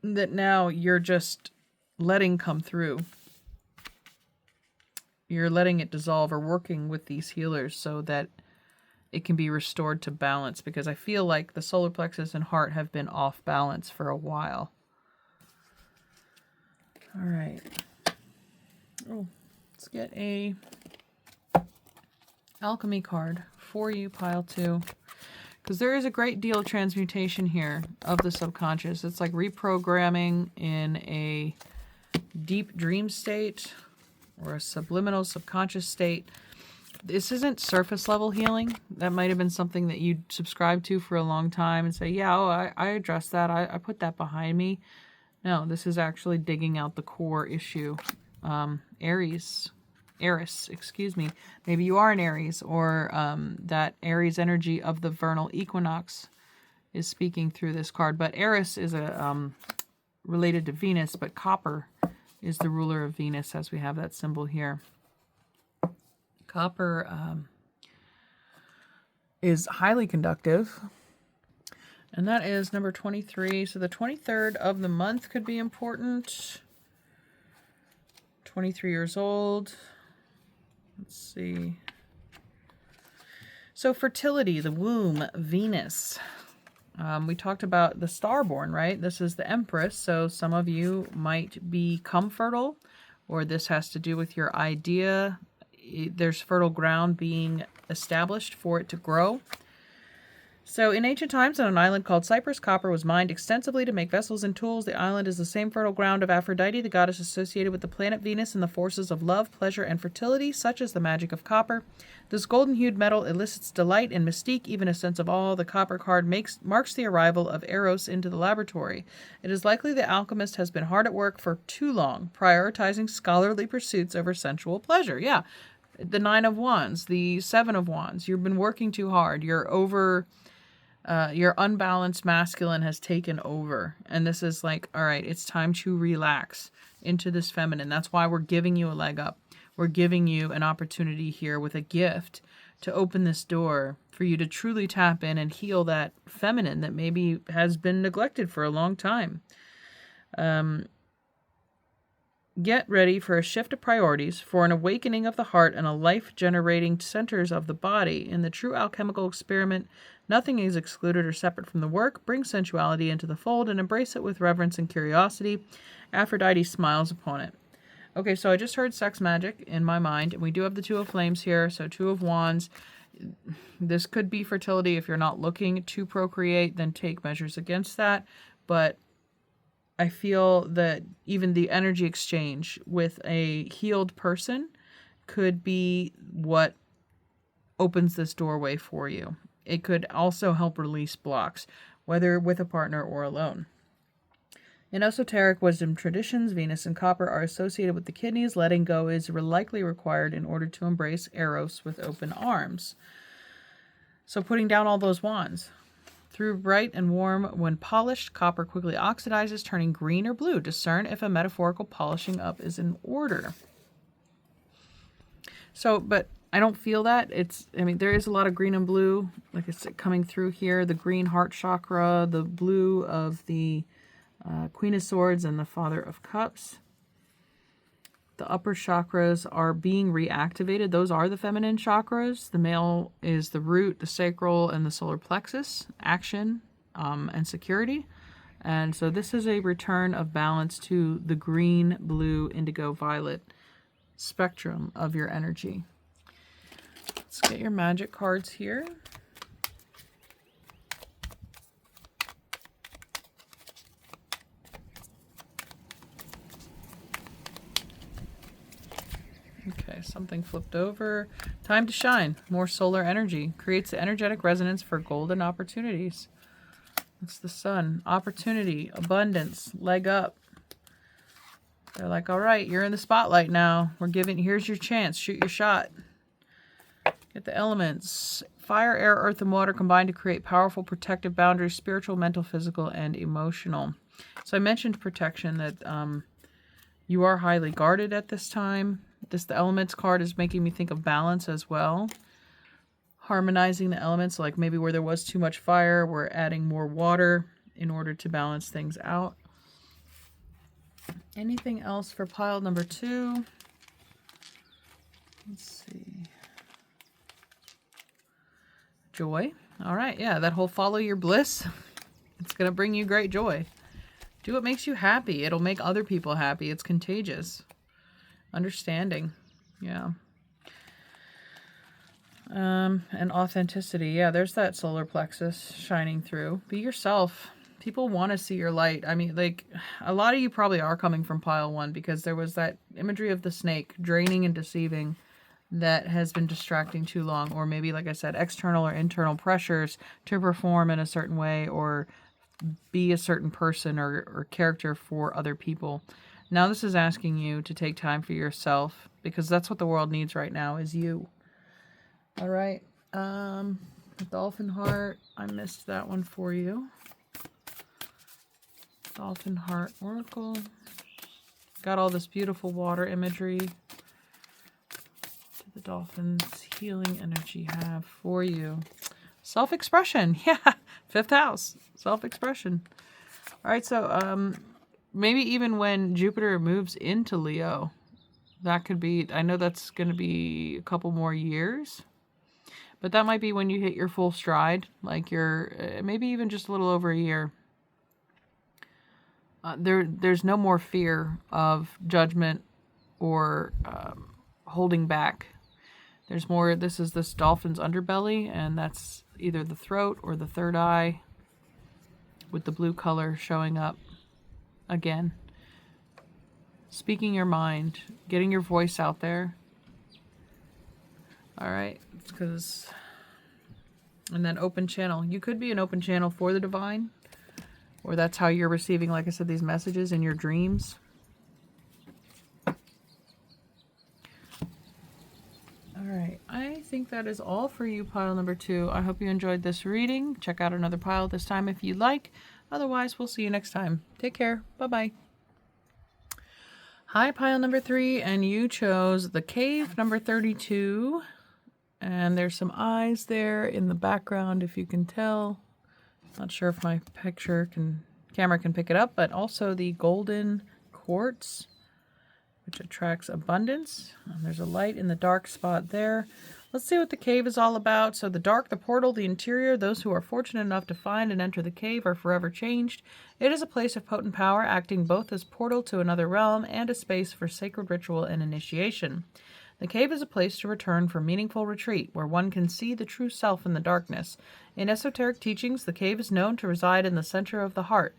that now you're just letting come through. You're letting it dissolve or working with these healers so that it can be restored to balance, because I feel like the solar plexus and heart have been off balance for a while. All right. Oh, let's get a alchemy card for you, pile 2. Because there is a great deal of transmutation here of the subconscious. It's like reprogramming in a deep dream state or a subliminal subconscious state. This isn't surface level healing. That might have been something that you subscribed to for a long time and say, yeah, I addressed that. I put that behind me. No, this is actually digging out the core issue. Aries, excuse me. Maybe you are an Aries, or that Aries energy of the vernal equinox is speaking through this card. But Eris is related to Venus, but copper is the ruler of Venus, as we have that symbol here. Copper is highly conductive, and that is number 23. So the 23rd of the month could be important. 23 years old. Let's see. So fertility, the womb, Venus. We talked about the starborn, right? This is the Empress, so some of you might become fertile, or this has to do with your idea. There's fertile ground being established for it to grow. So in ancient times, on an island called Cyprus, copper was mined extensively to make vessels and tools. The island is the same fertile ground of Aphrodite, the goddess associated with the planet Venus and the forces of love, pleasure, and fertility, such as the magic of copper. This golden-hued metal elicits delight and mystique, even a sense of awe. The copper card marks the arrival of Eros into the laboratory. It is likely the alchemist has been hard at work for too long, prioritizing scholarly pursuits over sensual pleasure. Yeah, the 9 of Wands, the 7 of Wands. You've been working too hard. Your unbalanced masculine has taken over. And this is like, all right, it's time to relax into this feminine. That's why we're giving you a leg up. We're giving you an opportunity here with a gift to open this door for you to truly tap in and heal that feminine that maybe has been neglected for a long time. Get ready for a shift of priorities, for an awakening of the heart and a life-generating centers of the body. In the true alchemical experiment, nothing is excluded or separate from the work. Bring sensuality into the fold and embrace it with reverence and curiosity. Aphrodite smiles upon it. Okay, so I just heard sex magic in my mind, and we do have the 2 of Flames here, so 2 of Wands. This could be fertility. If you're not looking to procreate, then take measures against that. But I feel that even the energy exchange with a healed person could be what opens this doorway for you. It could also help release blocks, whether with a partner or alone. In esoteric wisdom traditions, Venus and copper are associated with the kidneys. Letting go is likely required in order to embrace Eros with open arms. So putting down all those wands. Through bright and warm, when polished, copper quickly oxidizes, turning green or blue. Discern if a metaphorical polishing up is in order. So, but I don't feel that. There is a lot of green and blue, like I said, coming through here. The green heart chakra, the blue of the Queen of Swords and the Father of Cups. The upper chakras are being reactivated. Those are the feminine chakras. The male is the root, the sacral, and the solar plexus, action and security. And so this is a return of balance to the green, blue, indigo, violet spectrum of your energy. Let's get your magic cards here. Okay, something flipped over. Time to shine. More solar energy. Creates the energetic resonance for golden opportunities. It's the sun. Opportunity, abundance, leg up. They're like, all right, you're in the spotlight now. Here's your chance. Shoot your shot. Get the elements. Fire, air, earth, and water combine to create powerful protective boundaries, spiritual, mental, physical, and emotional. So I mentioned protection, that you are highly guarded at this time. The elements card is making me think of balance as well. Harmonizing the elements, like maybe where there was too much fire, we're adding more water in order to balance things out. Anything else for pile number 2? Let's see. Joy. All right, yeah, that whole follow your bliss. It's going to bring you great joy. Do what makes you happy. It'll make other people happy. It's contagious. Understanding. Yeah. And authenticity. Yeah, there's that solar plexus shining through. Be yourself. People want to see your light. I mean, like, a lot of you probably are coming from pile 1 because there was that imagery of the snake draining and deceiving that has been distracting too long. Or maybe, like I said, external or internal pressures to perform in a certain way or be a certain person or character for other people. Now this is asking you to take time for yourself, because that's what the world needs right now, is you. All right. Dolphin heart. I missed that one for you. Dolphin heart oracle. Got all this beautiful water imagery. What did the dolphin's healing energy have for you? Self-expression. Yeah. 5th house. Self-expression. All right. So, maybe even when Jupiter moves into Leo, that could be, I know that's going to be a couple more years, but that might be when you hit your full stride, like you're maybe even just a little over a year. There's no more fear of judgment or holding back. There's more, this is this dolphin's underbelly, and that's either the throat or the third eye with the blue color showing up. Again, speaking your mind, getting your voice out there. All right, and then open channel. You could be an open channel for the divine, or that's how you're receiving, like I said, these messages in your dreams. All right, I think that is all for you, pile number 2. I hope you enjoyed this reading. Check out another pile this time if you like. Otherwise, we'll see you next time. Take care. Bye-bye. Hi, pile number 3, and you chose the cave number 32. And there's some eyes there in the background, if you can tell. Not sure if my camera can pick it up, but also the golden quartz, which attracts abundance. And there's a light in the dark spot there. Let's see what the cave is all about. So the dark, the portal, the interior, those who are fortunate enough to find and enter the cave are forever changed. It is a place of potent power, acting both as portal to another realm and a space for sacred ritual and initiation. The cave is a place to return for meaningful retreat, where one can see the true self in the darkness. In esoteric teachings, the cave is known to reside in the center of the heart.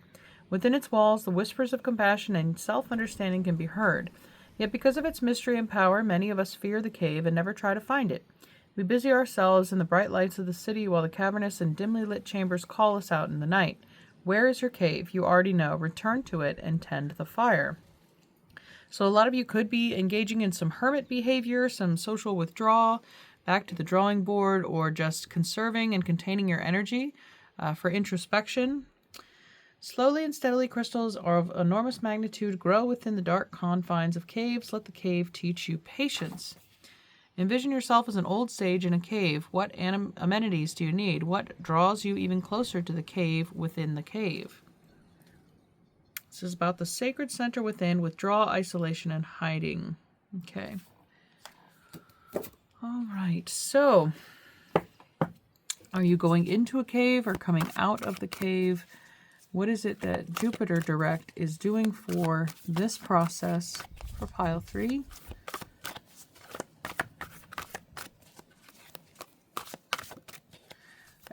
Within its walls, the whispers of compassion and self-understanding can be heard. Yet because of its mystery and power, many of us fear the cave and never try to find it. We busy ourselves in the bright lights of the city while the cavernous and dimly lit chambers call us out in the night. Where is your cave? You already know. Return to it and tend the fire. So a lot of you could be engaging in some hermit behavior, some social withdrawal, back to the drawing board, or just conserving and containing your energy for introspection. Slowly and steadily, crystals of enormous magnitude grow within the dark confines of caves. Let the cave teach you patience. Envision yourself as an old sage in a cave. What amenities do you need? What draws you even closer to the cave within the cave? This is about the sacred center within, withdrawal, isolation, and hiding. Okay. All right. So, are you going into a cave or coming out of the cave? What is it that Jupiter direct is doing for this process for pile 3?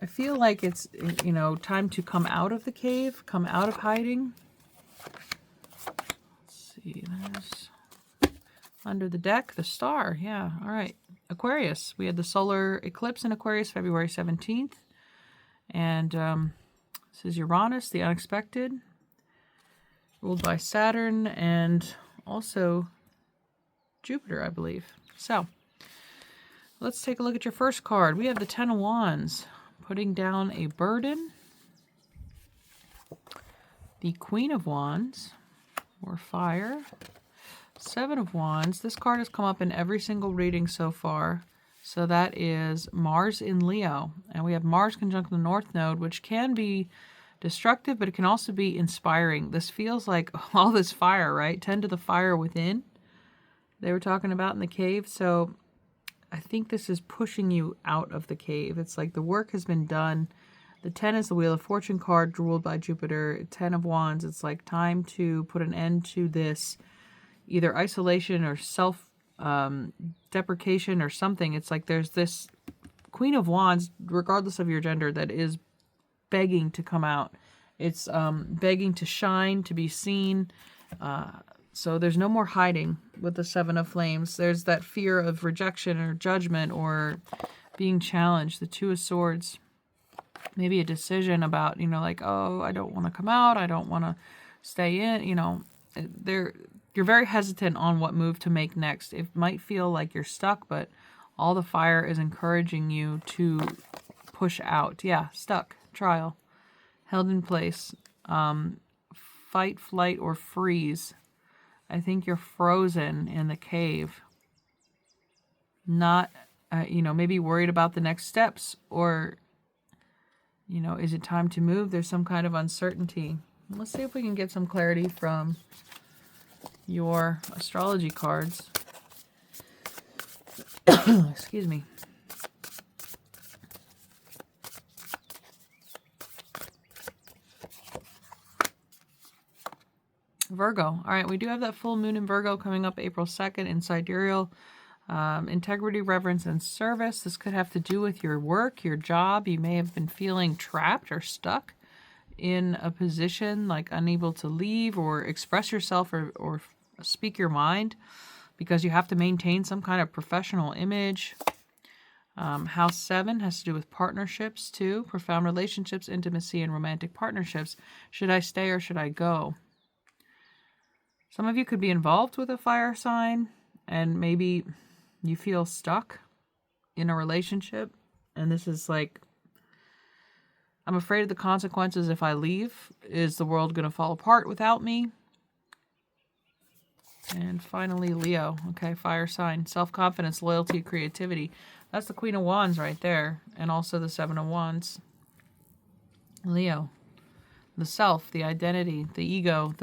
I feel like it's, time to come out of the cave, come out of hiding. Let's see, there's under the deck, the star. Yeah, all right. Aquarius. We had the solar eclipse in Aquarius, February 17th. And this is Uranus, the unexpected, ruled by Saturn and also Jupiter, I believe. So, let's take a look at your first card. We have the Ten of Wands. Putting down a burden. The Queen of Wands, or fire. Seven of Wands. This card has come up in every single reading so far. So that is Mars in Leo. And we have Mars conjunct the North Node, which can be destructive, but it can also be inspiring. This feels like all this fire, right? Tend to the fire within. They were talking about in the cave. So I think this is pushing you out of the cave. It's like the work has been done. The 10 is the Wheel of Fortune card ruled by Jupiter. 10 of Wands, it's like time to put an end to this either isolation or self-deprecation or something. It's like there's this Queen of Wands, regardless of your gender, that is begging to come out. It's begging to shine, to be seen. So there's no more hiding with the Seven of Flames. There's that fear of rejection or judgment or being challenged. The Two of Swords. Maybe a decision about, like, oh, I don't want to come out. I don't want to stay in. You're very hesitant on what move to make next. It might feel like you're stuck, but all the fire is encouraging you to push out. Yeah, stuck. Trial. Held in place. Fight, flight, or freeze. I think you're frozen in the cave. Not, maybe worried about the next steps or, is it time to move? There's some kind of uncertainty. Let's see if we can get some clarity from your astrology cards. Excuse me. Virgo. All right, we do have that full moon in Virgo coming up April 2nd in sidereal. Integrity, reverence, and service. This could have to do with your work, your job. You may have been feeling trapped or stuck in a position, like unable to leave or express yourself or speak your mind because you have to maintain some kind of professional image. House 7 has to do with partnerships too. Profound relationships, intimacy, and romantic partnerships. Should I stay or should I go? Some of you could be involved with a fire sign and maybe you feel stuck in a relationship. And this is like, I'm afraid of the consequences if I leave. Is the world going to fall apart without me? And finally, Leo. Okay, fire sign. Self-confidence, loyalty, creativity. That's the Queen of Wands right there. And also the Seven of Wands. Leo. The self, the identity, the ego,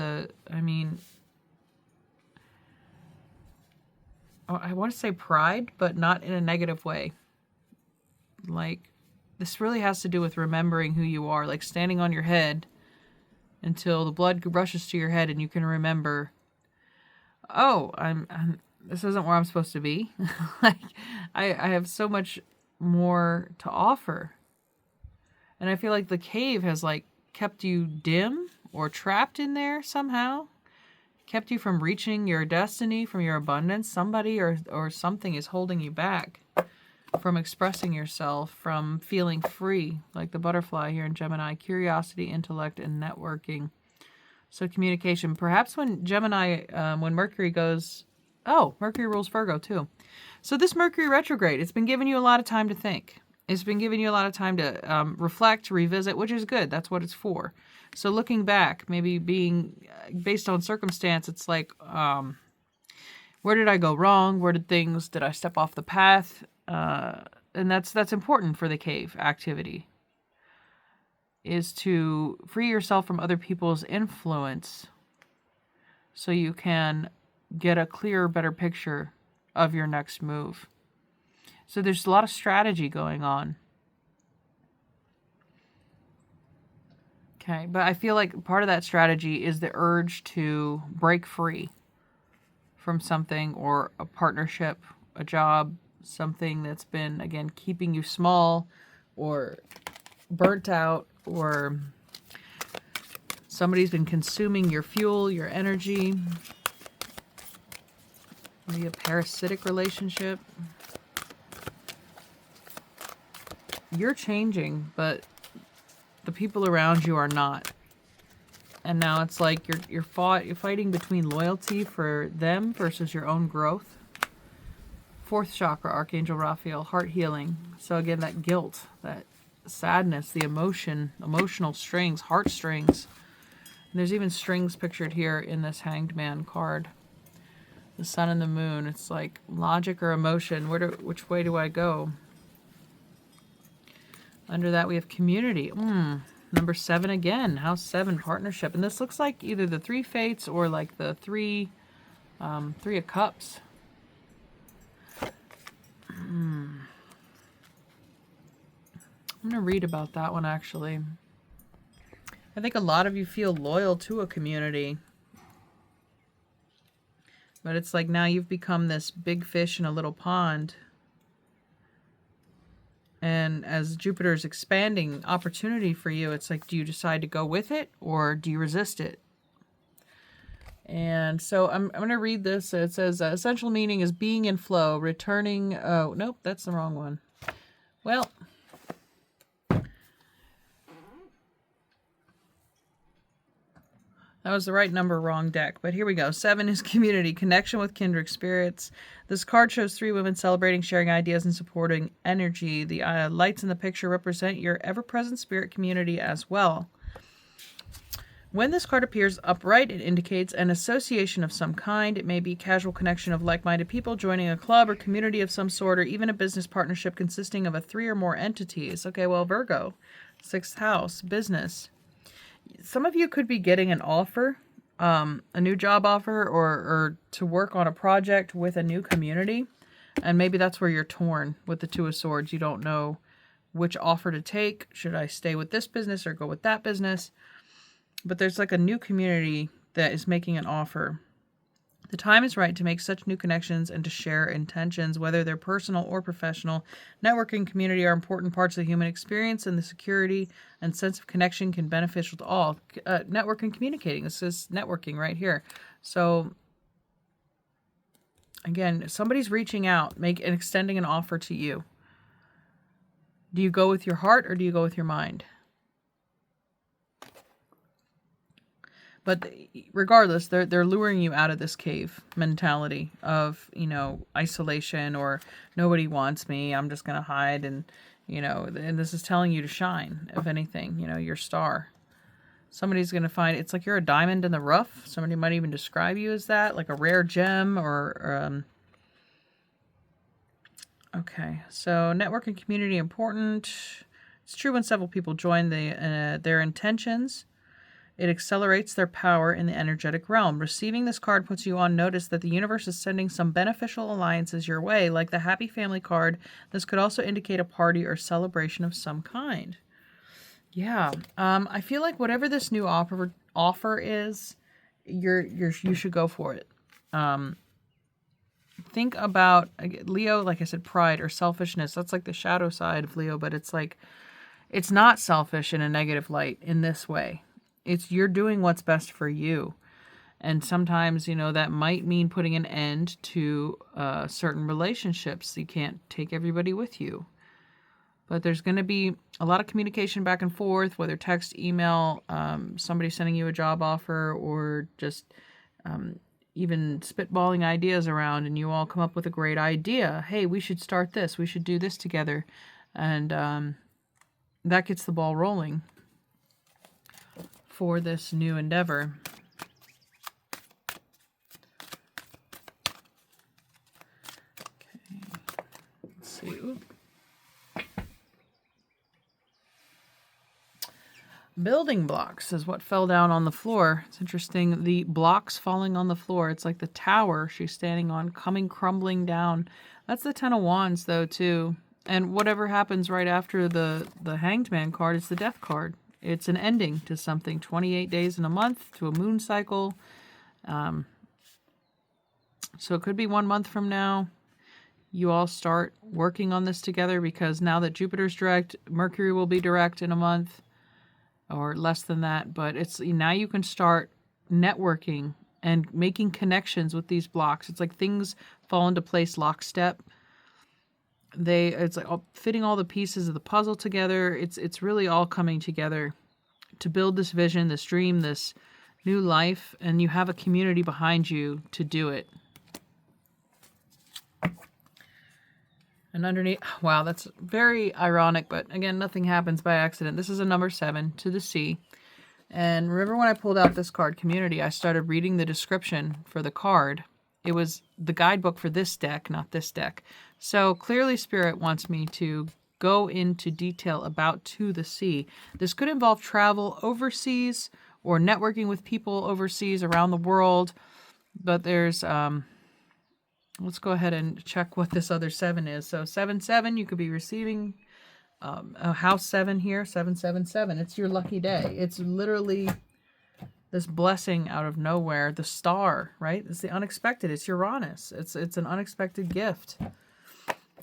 I want to say pride, but not in a negative way. Like, this really has to do with remembering who you are, like standing on your head until the blood rushes to your head and you can remember, oh, this isn't where I'm supposed to be. Like, I have so much more to offer. And I feel like the cave has like kept you dim or trapped in there somehow. Kept you from reaching your destiny, from your abundance. Somebody or something is holding you back. from expressing yourself, from feeling free, like the butterfly here in Gemini, curiosity, intellect, and networking. So communication, perhaps when Gemini, when Mercury goes, oh, Mercury rules Virgo too. So this Mercury retrograde, it's been giving you a lot of time to think. It's been giving you a lot of time to reflect, to revisit, which is good. That's what it's for. So looking back, maybe being based on circumstance, it's like, where did I go wrong? Did I step off the path? And that's important for the cave activity, is to free yourself from other people's influence so you can get a clearer, better picture of your next move. So there's a lot of strategy going on. Okay, but I feel like part of that strategy is the urge to break free from something, or a partnership, a job, something that's been, again, keeping you small or burnt out, or somebody's been consuming your fuel, your energy. Maybe a parasitic relationship. You're changing, but the people around you are not. And now it's like you're fighting between loyalty for them versus your own growth. Fourth chakra, Archangel Raphael, heart healing. So again, that guilt, that sadness, the emotional strings, heartstrings. And there's even strings pictured here in this Hanged Man card. The sun and the moon. It's like logic or emotion. Which way do I go? Under that we have community. Number 7 again. House 7, partnership. And this looks like either the 3 fates or like the 3 of cups. I'm going to read about that one, actually. I think a lot of you feel loyal to a community. But it's like now you've become this big fish in a little pond. And as Jupiter's expanding opportunity for you, it's like, do you decide to go with it or do you resist it? And so I'm going to read this. It says, essential meaning is being in flow, returning. Oh, nope, that's the wrong one. Well, that was the right number, wrong deck. But here we go. 7 is community, connection with kindred spirits. This card shows 3 women celebrating, sharing ideas, and supporting energy. The lights in the picture represent your ever-present spirit community as well. When this card appears upright, it indicates an association of some kind. It may be a casual connection of like-minded people joining a club or community of some sort, or even a business partnership consisting of 3 or more entities. Okay, well, Virgo, 6th house, business. Some of you could be getting an offer, a new job offer, or to work on a project with a new community. And maybe that's where you're torn with the 2 of Swords. You don't know which offer to take. Should I stay with this business or go with that business? But there's like a new community that is making an offer. The time is right to make such new connections and to share intentions, whether they're personal or professional. Networking and community are important parts of the human experience, and the security and sense of connection can be beneficial to all. Network and communicating. This is networking right here. So, again, somebody's reaching out, extending an offer to you. Do you go with your heart or do you go with your mind? But regardless, they're luring you out of this cave mentality of, isolation, or nobody wants me, I'm just going to hide, and this is telling you to shine, if anything, your star. Somebody's going to find, it's like you're a diamond in the rough. Somebody might even describe you as that, like a rare gem, or okay, so network and community important. It's true when several people join their intentions. It accelerates their power in the energetic realm. Receiving this card puts you on notice that the universe is sending some beneficial alliances your way. Like the Happy Family card, this could also indicate a party or celebration of some kind. Yeah, I feel like whatever this new offer is, you should go for it. Think about, Leo, like I said, pride or selfishness. That's like the shadow side of Leo, but it's like, it's not selfish in a negative light in this way. It's you're doing what's best for you. And sometimes, that might mean putting an end to certain relationships. You can't take everybody with you. But there's going to be a lot of communication back and forth, whether text, email, somebody sending you a job offer, or just even spitballing ideas around, and you all come up with a great idea. Hey, we should start this. We should do this together. And that gets the ball rolling for this new endeavor. Okay, let's see. Ooh. Building blocks is what fell down on the floor. It's interesting. The blocks falling on the floor. It's like the tower she's standing on coming crumbling down. That's the Ten of Wands, though, too. And whatever happens right after the Hanged Man card, it's the Death card. It's an ending to something. 28 days in a month to a moon cycle. So it could be 1 month from now. You all start working on this together, because now that Jupiter's direct, Mercury will be direct in a month. Or less than that, but it's now you can start networking and making connections with these blocks. It's like things fall into place lockstep. It's like fitting all the pieces of the puzzle together. It's really all coming together to build this vision, this dream, this new life, and you have a community behind you to do it. And underneath, wow, that's very ironic, but again, nothing happens by accident. This is a number 7, to the sea. And remember when I pulled out this card, Community, I started reading the description for the card. It was the guidebook for this deck, not this deck. So clearly Spirit wants me to go into detail about To the Sea. This could involve travel overseas or networking with people overseas around the world. But there's... let's go ahead and check what this other 7 is. So 7-7, you could be receiving a house 7 here, 777. It's your lucky day. It's literally this blessing out of nowhere. The star, right? It's the unexpected. It's Uranus. It's an unexpected gift,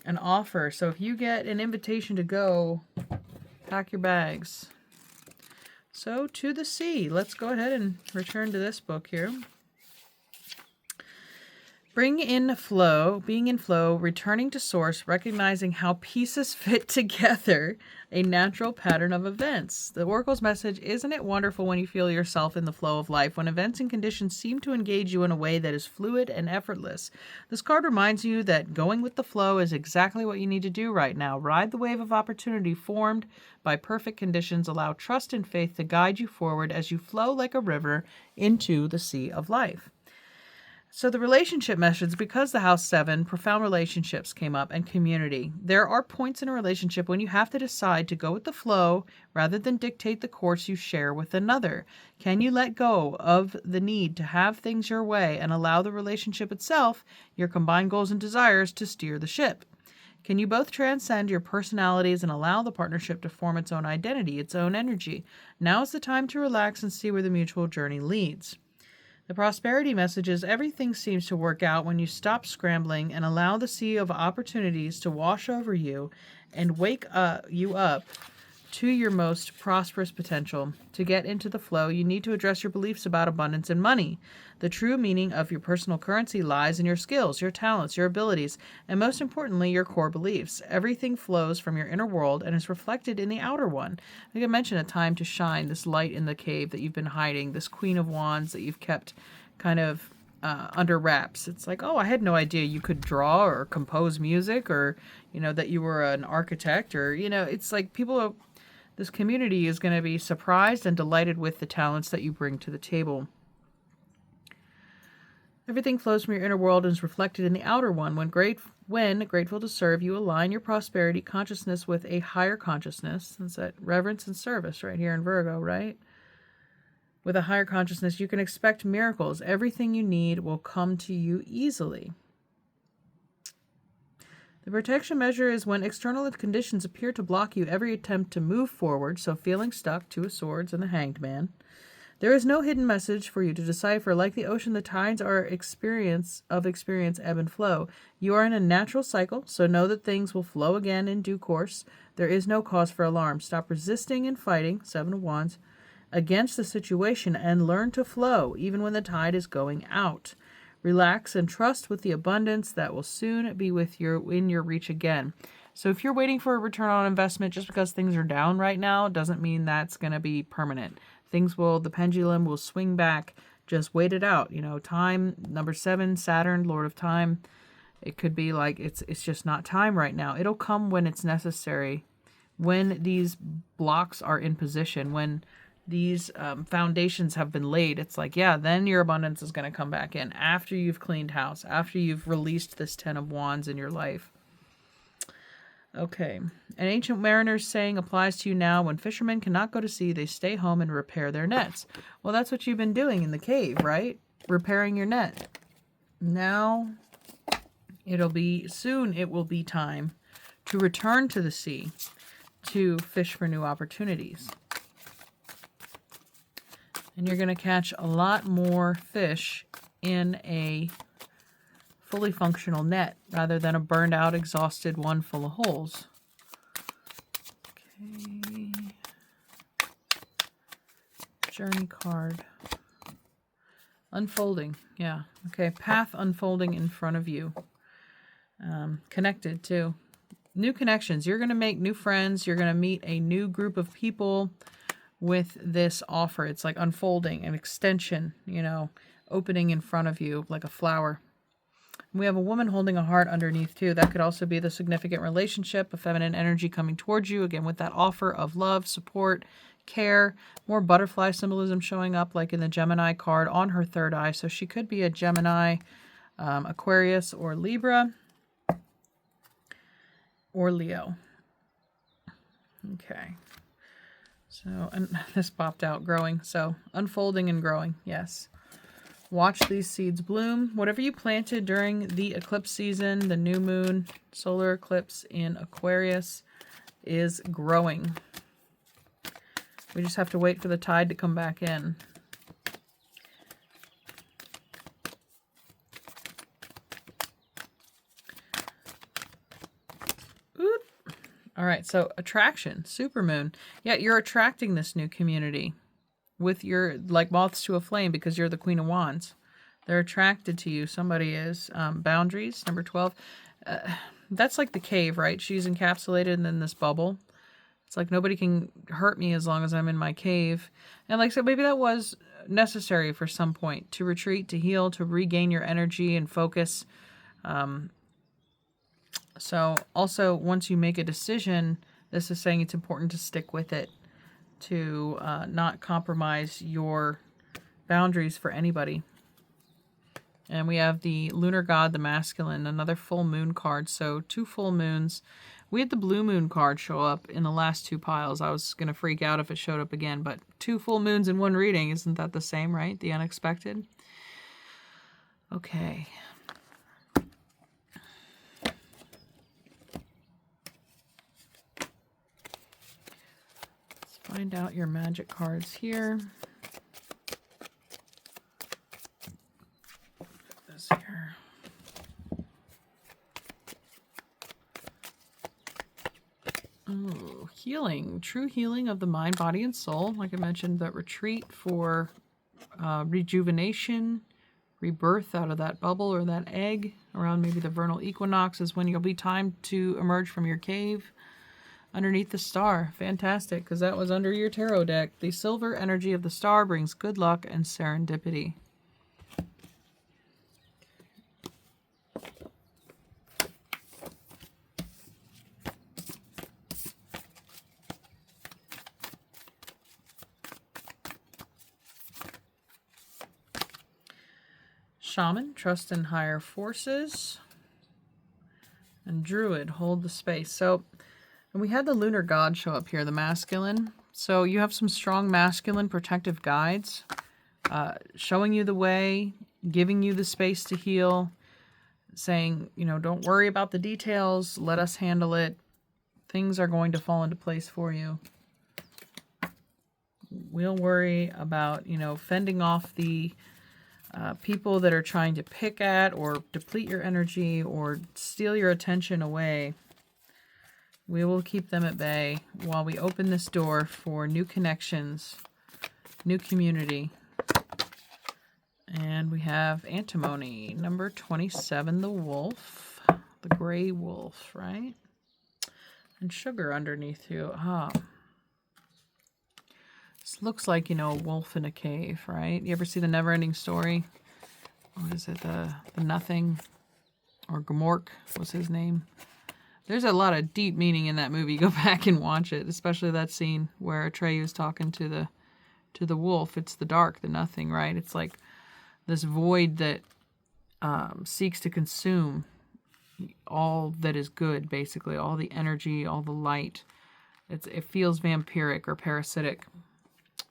an offer. So if you get an invitation to go, pack your bags. So To the Sea. Let's go ahead and return to this book here. Being in flow, returning to source, recognizing how pieces fit together, a natural pattern of events. The Oracle's message, isn't it wonderful when you feel yourself in the flow of life, when events and conditions seem to engage you in a way that is fluid and effortless? This card reminds you that going with the flow is exactly what you need to do right now. Ride the wave of opportunity formed by perfect conditions. Allow trust and faith to guide you forward as you flow like a river into the sea of life. So the relationship message, because the house 7, profound relationships came up, and community. There are points in a relationship when you have to decide to go with the flow rather than dictate the course you share with another. Can you let go of the need to have things your way and allow the relationship itself, your combined goals and desires, to steer the ship? Can you both transcend your personalities and allow the partnership to form its own identity, its own energy? Now is the time to relax and see where the mutual journey leads. The prosperity message is everything seems to work out when you stop scrambling and allow the sea of opportunities to wash over you and wake you up to your most prosperous potential. To get into the flow, you need to address your beliefs about abundance and money. The true meaning of your personal currency lies in your skills, your talents, your abilities, and most importantly, your core beliefs. Everything flows from your inner world and is reflected in the outer one. Like I mentioned, a time to shine this light in the cave that you've been hiding, this Queen of Wands that you've kept kind of under wraps. It's like, oh, I had no idea you could draw or compose music, or, that you were an architect, or, it's like this community is going to be surprised and delighted with the talents that you bring to the table. Everything flows from your inner world and is reflected in the outer one. When grateful to serve, you align your prosperity consciousness with a higher consciousness. That's that reverence and service right here in Virgo, right? With a higher consciousness, you can expect miracles. Everything you need will come to you easily. The protection measure is when external conditions appear to block you every attempt to move forward, so feeling stuck, 2 of Swords and the Hanged Man. There is no hidden message for you to decipher. Like the ocean, the tides are experience ebb and flow. You are in a natural cycle, so know that things will flow again in due course. There is no cause for alarm. Stop resisting and fighting, 7 of Wands. against the situation and learn to flow even when the tide is going out. Relax and trust with the abundance that will soon be with you in your reach again. So if you're waiting for a return on investment just because things are down right now, doesn't mean that's going to be permanent. The pendulum will swing back. Just wait it out. Time, number 7, Saturn, Lord of Time. It could be like it's just not time right now. It'll come when it's necessary, when these blocks are in position, when these foundations have been laid. It's like, yeah, then your abundance is going to come back in after you've cleaned house, after you've released this 10 of Wands in your life. Okay. An ancient mariner's saying applies to you now. When fishermen cannot go to sea, they stay home and repair their nets. Well, that's what you've been doing in the cave, right? Repairing your net. Now it will be time to return to the sea to fish for new opportunities. And you're going to catch a lot more fish in a fully functional net rather than a burned out, exhausted one full of holes. Okay. Journey card. Unfolding. Yeah. Okay. Path unfolding in front of you. Connected too. New connections. You're going to make new friends. You're going to meet a new group of people with this offer. It's like unfolding, an extension, opening in front of you like a flower. We have a woman holding a heart underneath too. That could also be the significant relationship, a feminine energy coming towards you, again with that offer of love, support, care, more butterfly symbolism showing up like in the Gemini card on her third eye. So she could be a Gemini, Aquarius, or Libra, or Leo. Okay. So, and this popped out, growing. So, unfolding and growing, yes. Watch these seeds bloom. Whatever you planted during the eclipse season, the new moon, solar eclipse in Aquarius, is growing. We just have to wait for the tide to come back in. Oop. All right, so attraction, supermoon. Yeah, you're attracting this new community with your, like moths to a flame, because you're the Queen of Wands. They're attracted to you. Somebody is. Boundaries, number 12. That's like the cave, right? She's encapsulated in this bubble. It's like nobody can hurt me as long as I'm in my cave. And like I said, maybe that was necessary for some point to retreat, to heal, to regain your energy and focus. So also, once you make a decision, this is saying it's important to stick with it, to not compromise your boundaries for anybody. And we have the lunar god, the masculine, another full moon card. So 2 full moons. We had the blue moon card show up in the last 2 piles. I was going to freak out if it showed up again, but 2 full moons in one reading. Isn't that the same, right? The unexpected. Okay. Let's find out your magic cards here. This here. Oh, healing. True healing of the mind, body, and soul. Like I mentioned, that retreat for rejuvenation, rebirth out of that bubble or that egg around maybe the vernal equinox is when you'll be time to emerge from your cave underneath the star. Fantastic, because that was under your tarot deck. The silver energy of the star brings good luck and serendipity. Shaman, trust in higher forces. And Druid, hold the space. So, and we had the lunar god show up here, the masculine. So you have some strong masculine protective guides showing you the way, giving you the space to heal, saying, don't worry about the details, let us handle it. Things are going to fall into place for you. We'll worry about, fending off the people that are trying to pick at or deplete your energy or steal your attention away. We will keep them at bay while we open this door for new connections New community. And we have antimony, number 27, the wolf. The gray wolf, right? And sugar underneath you. This looks like, you know, a wolf in a cave, right? You ever see the Never-Ending Story? What is it? The Nothing? Or Gmork was his name. There's a lot of deep meaning in that movie. Go back and watch it, especially that scene where Atreyu is talking to the wolf. It's the dark, the nothing, right? It's like this void that seeks to consume all that is good, basically, all the energy, all the light. It feels vampiric or parasitic.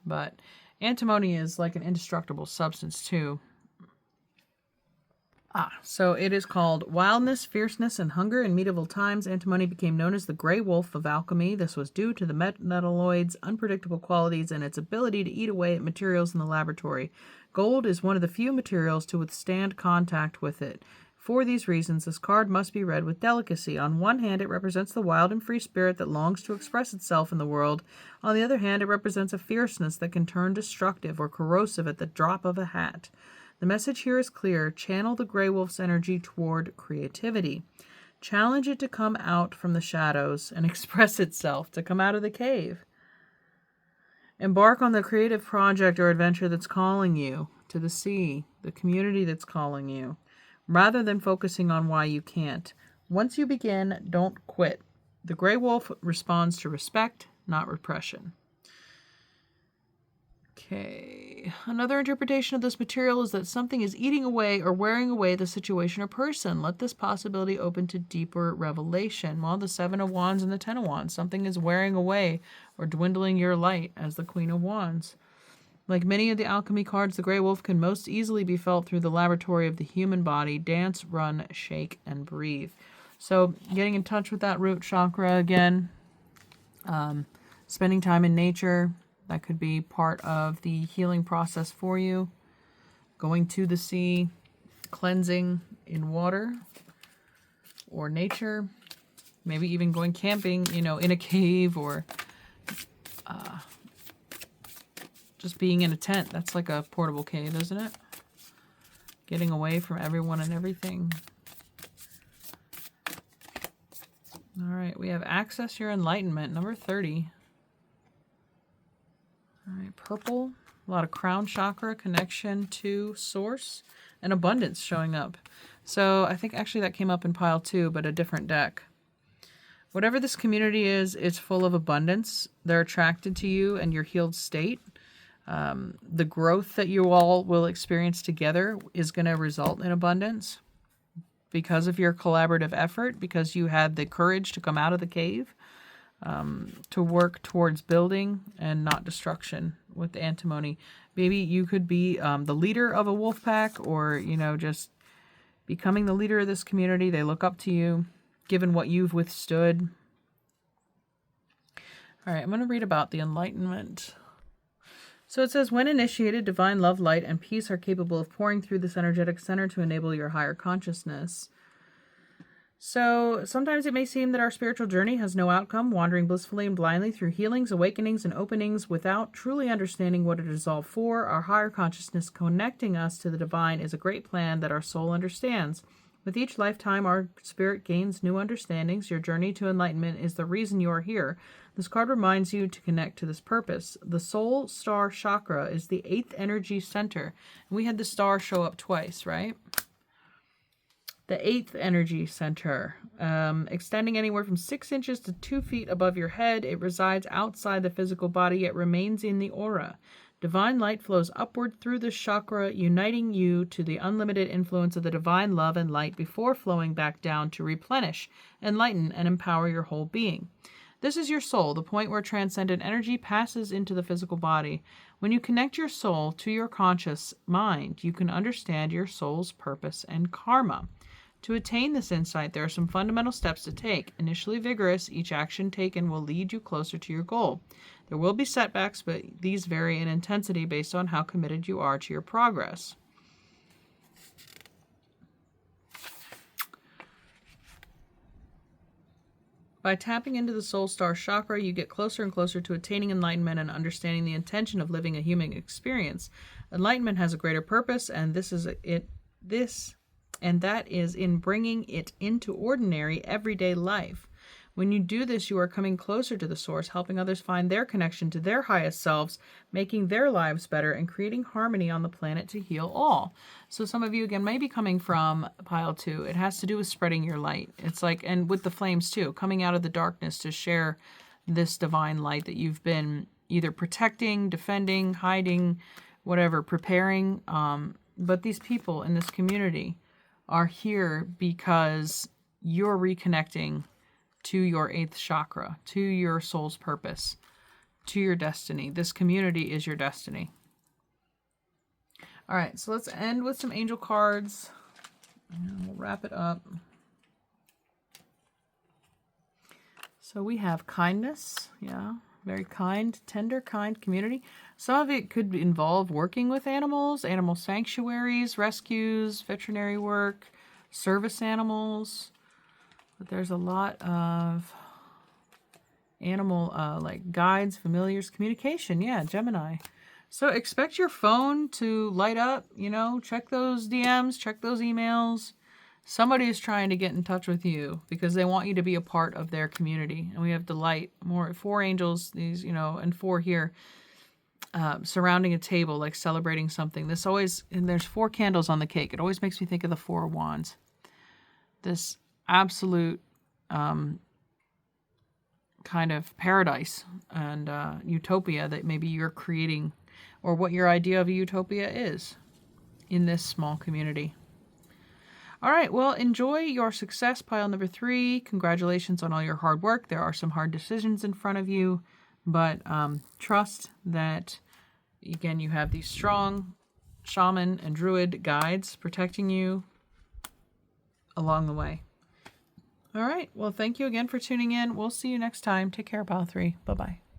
But antimony is like an indestructible substance too. So it is called wildness, fierceness, and hunger. In medieval times, antimony became known as the gray wolf of alchemy. This was due to the metalloid's unpredictable qualities and its ability to eat away at materials in the laboratory. Gold is one of the few materials to withstand contact with it. For these reasons, this card must be read with delicacy. On one hand, it represents the wild and free spirit that longs to express itself in the world. On the other hand, it represents a fierceness that can turn destructive or corrosive at the drop of a hat. The message here is clear. Channel the gray wolf's energy toward creativity. Challenge it to come out from the shadows and express itself, to come out of the cave. Embark on the creative project or adventure that's calling you to the sea, the community that's calling you, rather than focusing on why you can't. Once you begin, don't quit. The gray wolf responds to respect, not repression. Okay, another interpretation of this material is that something is eating away or wearing away the situation or person. Let this possibility open to deeper revelation. Well, the 7 of Wands and the 10 of Wands. Something is wearing away or dwindling your light as the Queen of Wands. Like many of the alchemy cards, the gray wolf can most easily be felt through the laboratory of the human body. Dance, run, shake, and breathe. So getting in touch with that root chakra again. Spending time in nature. That could be part of the healing process for you. Going to the sea, cleansing in water or nature, maybe even going camping, you know, in a cave or just being in a tent. That's like a portable cave, isn't it? Getting away from everyone and everything. All right, we have access your enlightenment, number 30. All right, purple, a lot of crown chakra, connection to source, and abundance showing up. So I think actually that came up in pile 2, but a different deck. Whatever this community is, it's full of abundance. They're attracted to you and your healed state. The growth that you all will experience together is going to result in abundance because of your collaborative effort, because you had the courage to come out of the cave. To work towards building and not destruction with the antimony. Maybe you could be the leader of a wolf pack, or, you know, just becoming the leader of this community. They look up to you, given what you've withstood. All right, I'm going to read about the enlightenment. So it says, when initiated, divine love, light, and peace are capable of pouring through this energetic center to enable your higher consciousness. So sometimes it may seem that our spiritual journey has no outcome, wandering blissfully and blindly through healings, awakenings, and openings without truly understanding what it is all for. Our higher consciousness connecting us to the divine is a great plan that our soul understands. With each lifetime, our spirit gains new understandings. Your journey to enlightenment is the reason you are here. This card reminds you to connect to this purpose. The soul star chakra is the 8th energy center. And we had the star show up twice, right? The 8th energy center, extending anywhere from 6 inches to 2 feet above your head. It resides outside the physical body, yet remains in the aura. Divine light flows upward through this chakra, uniting you to the unlimited influence of the divine love and light before flowing back down to replenish, enlighten, and empower your whole being. This is your soul, the point where transcendent energy passes into the physical body. When you connect your soul to your conscious mind, you can understand your soul's purpose and karma. To attain this insight, there are some fundamental steps to take. Initially vigorous, each action taken will lead you closer to your goal. There will be setbacks, but these vary in intensity based on how committed you are to your progress. By tapping into the soul star chakra, you get closer and closer to attaining enlightenment and understanding the intention of living a human experience. Enlightenment has a greater purpose, and that is in bringing it into ordinary everyday life. When you do this, you are coming closer to the source, helping others find their connection to their highest selves, making their lives better, and creating harmony on the planet to heal all. So some of you, again, may be coming from pile 2. It has to do with spreading your light. It's like, and with the flames too, coming out of the darkness to share this divine light that you've been either protecting, defending, hiding, whatever, preparing. But these people in this community are here because you're reconnecting to your 8th chakra, to your soul's purpose, to your destiny. This community is your destiny. All right, so let's end with some angel cards, and we'll wrap it up. So we have kindness, yeah, very kind, tender, kind community. Some of it could involve working with animals, animal sanctuaries, rescues, veterinary work, service animals. But there's a lot of animal, like guides, familiars, communication. Yeah, Gemini. So expect your phone to light up, check those DMs, check those emails. Somebody is trying to get in touch with you because they want you to be a part of their community. And we have delight, 4 angels, these, and 4 here, surrounding a table, like celebrating something. And there's 4 candles on the cake. It always makes me think of the 4 wands. This absolute kind of paradise and utopia that maybe you're creating, or what your idea of a utopia is in this small community. All right, well, enjoy your success, pile number 3. Congratulations on all your hard work. There are some hard decisions in front of you, but trust that, again, you have these strong shaman and druid guides protecting you along the way. All right. Well, thank you again for tuning in. We'll see you next time. Take care, pile 3. Bye-bye.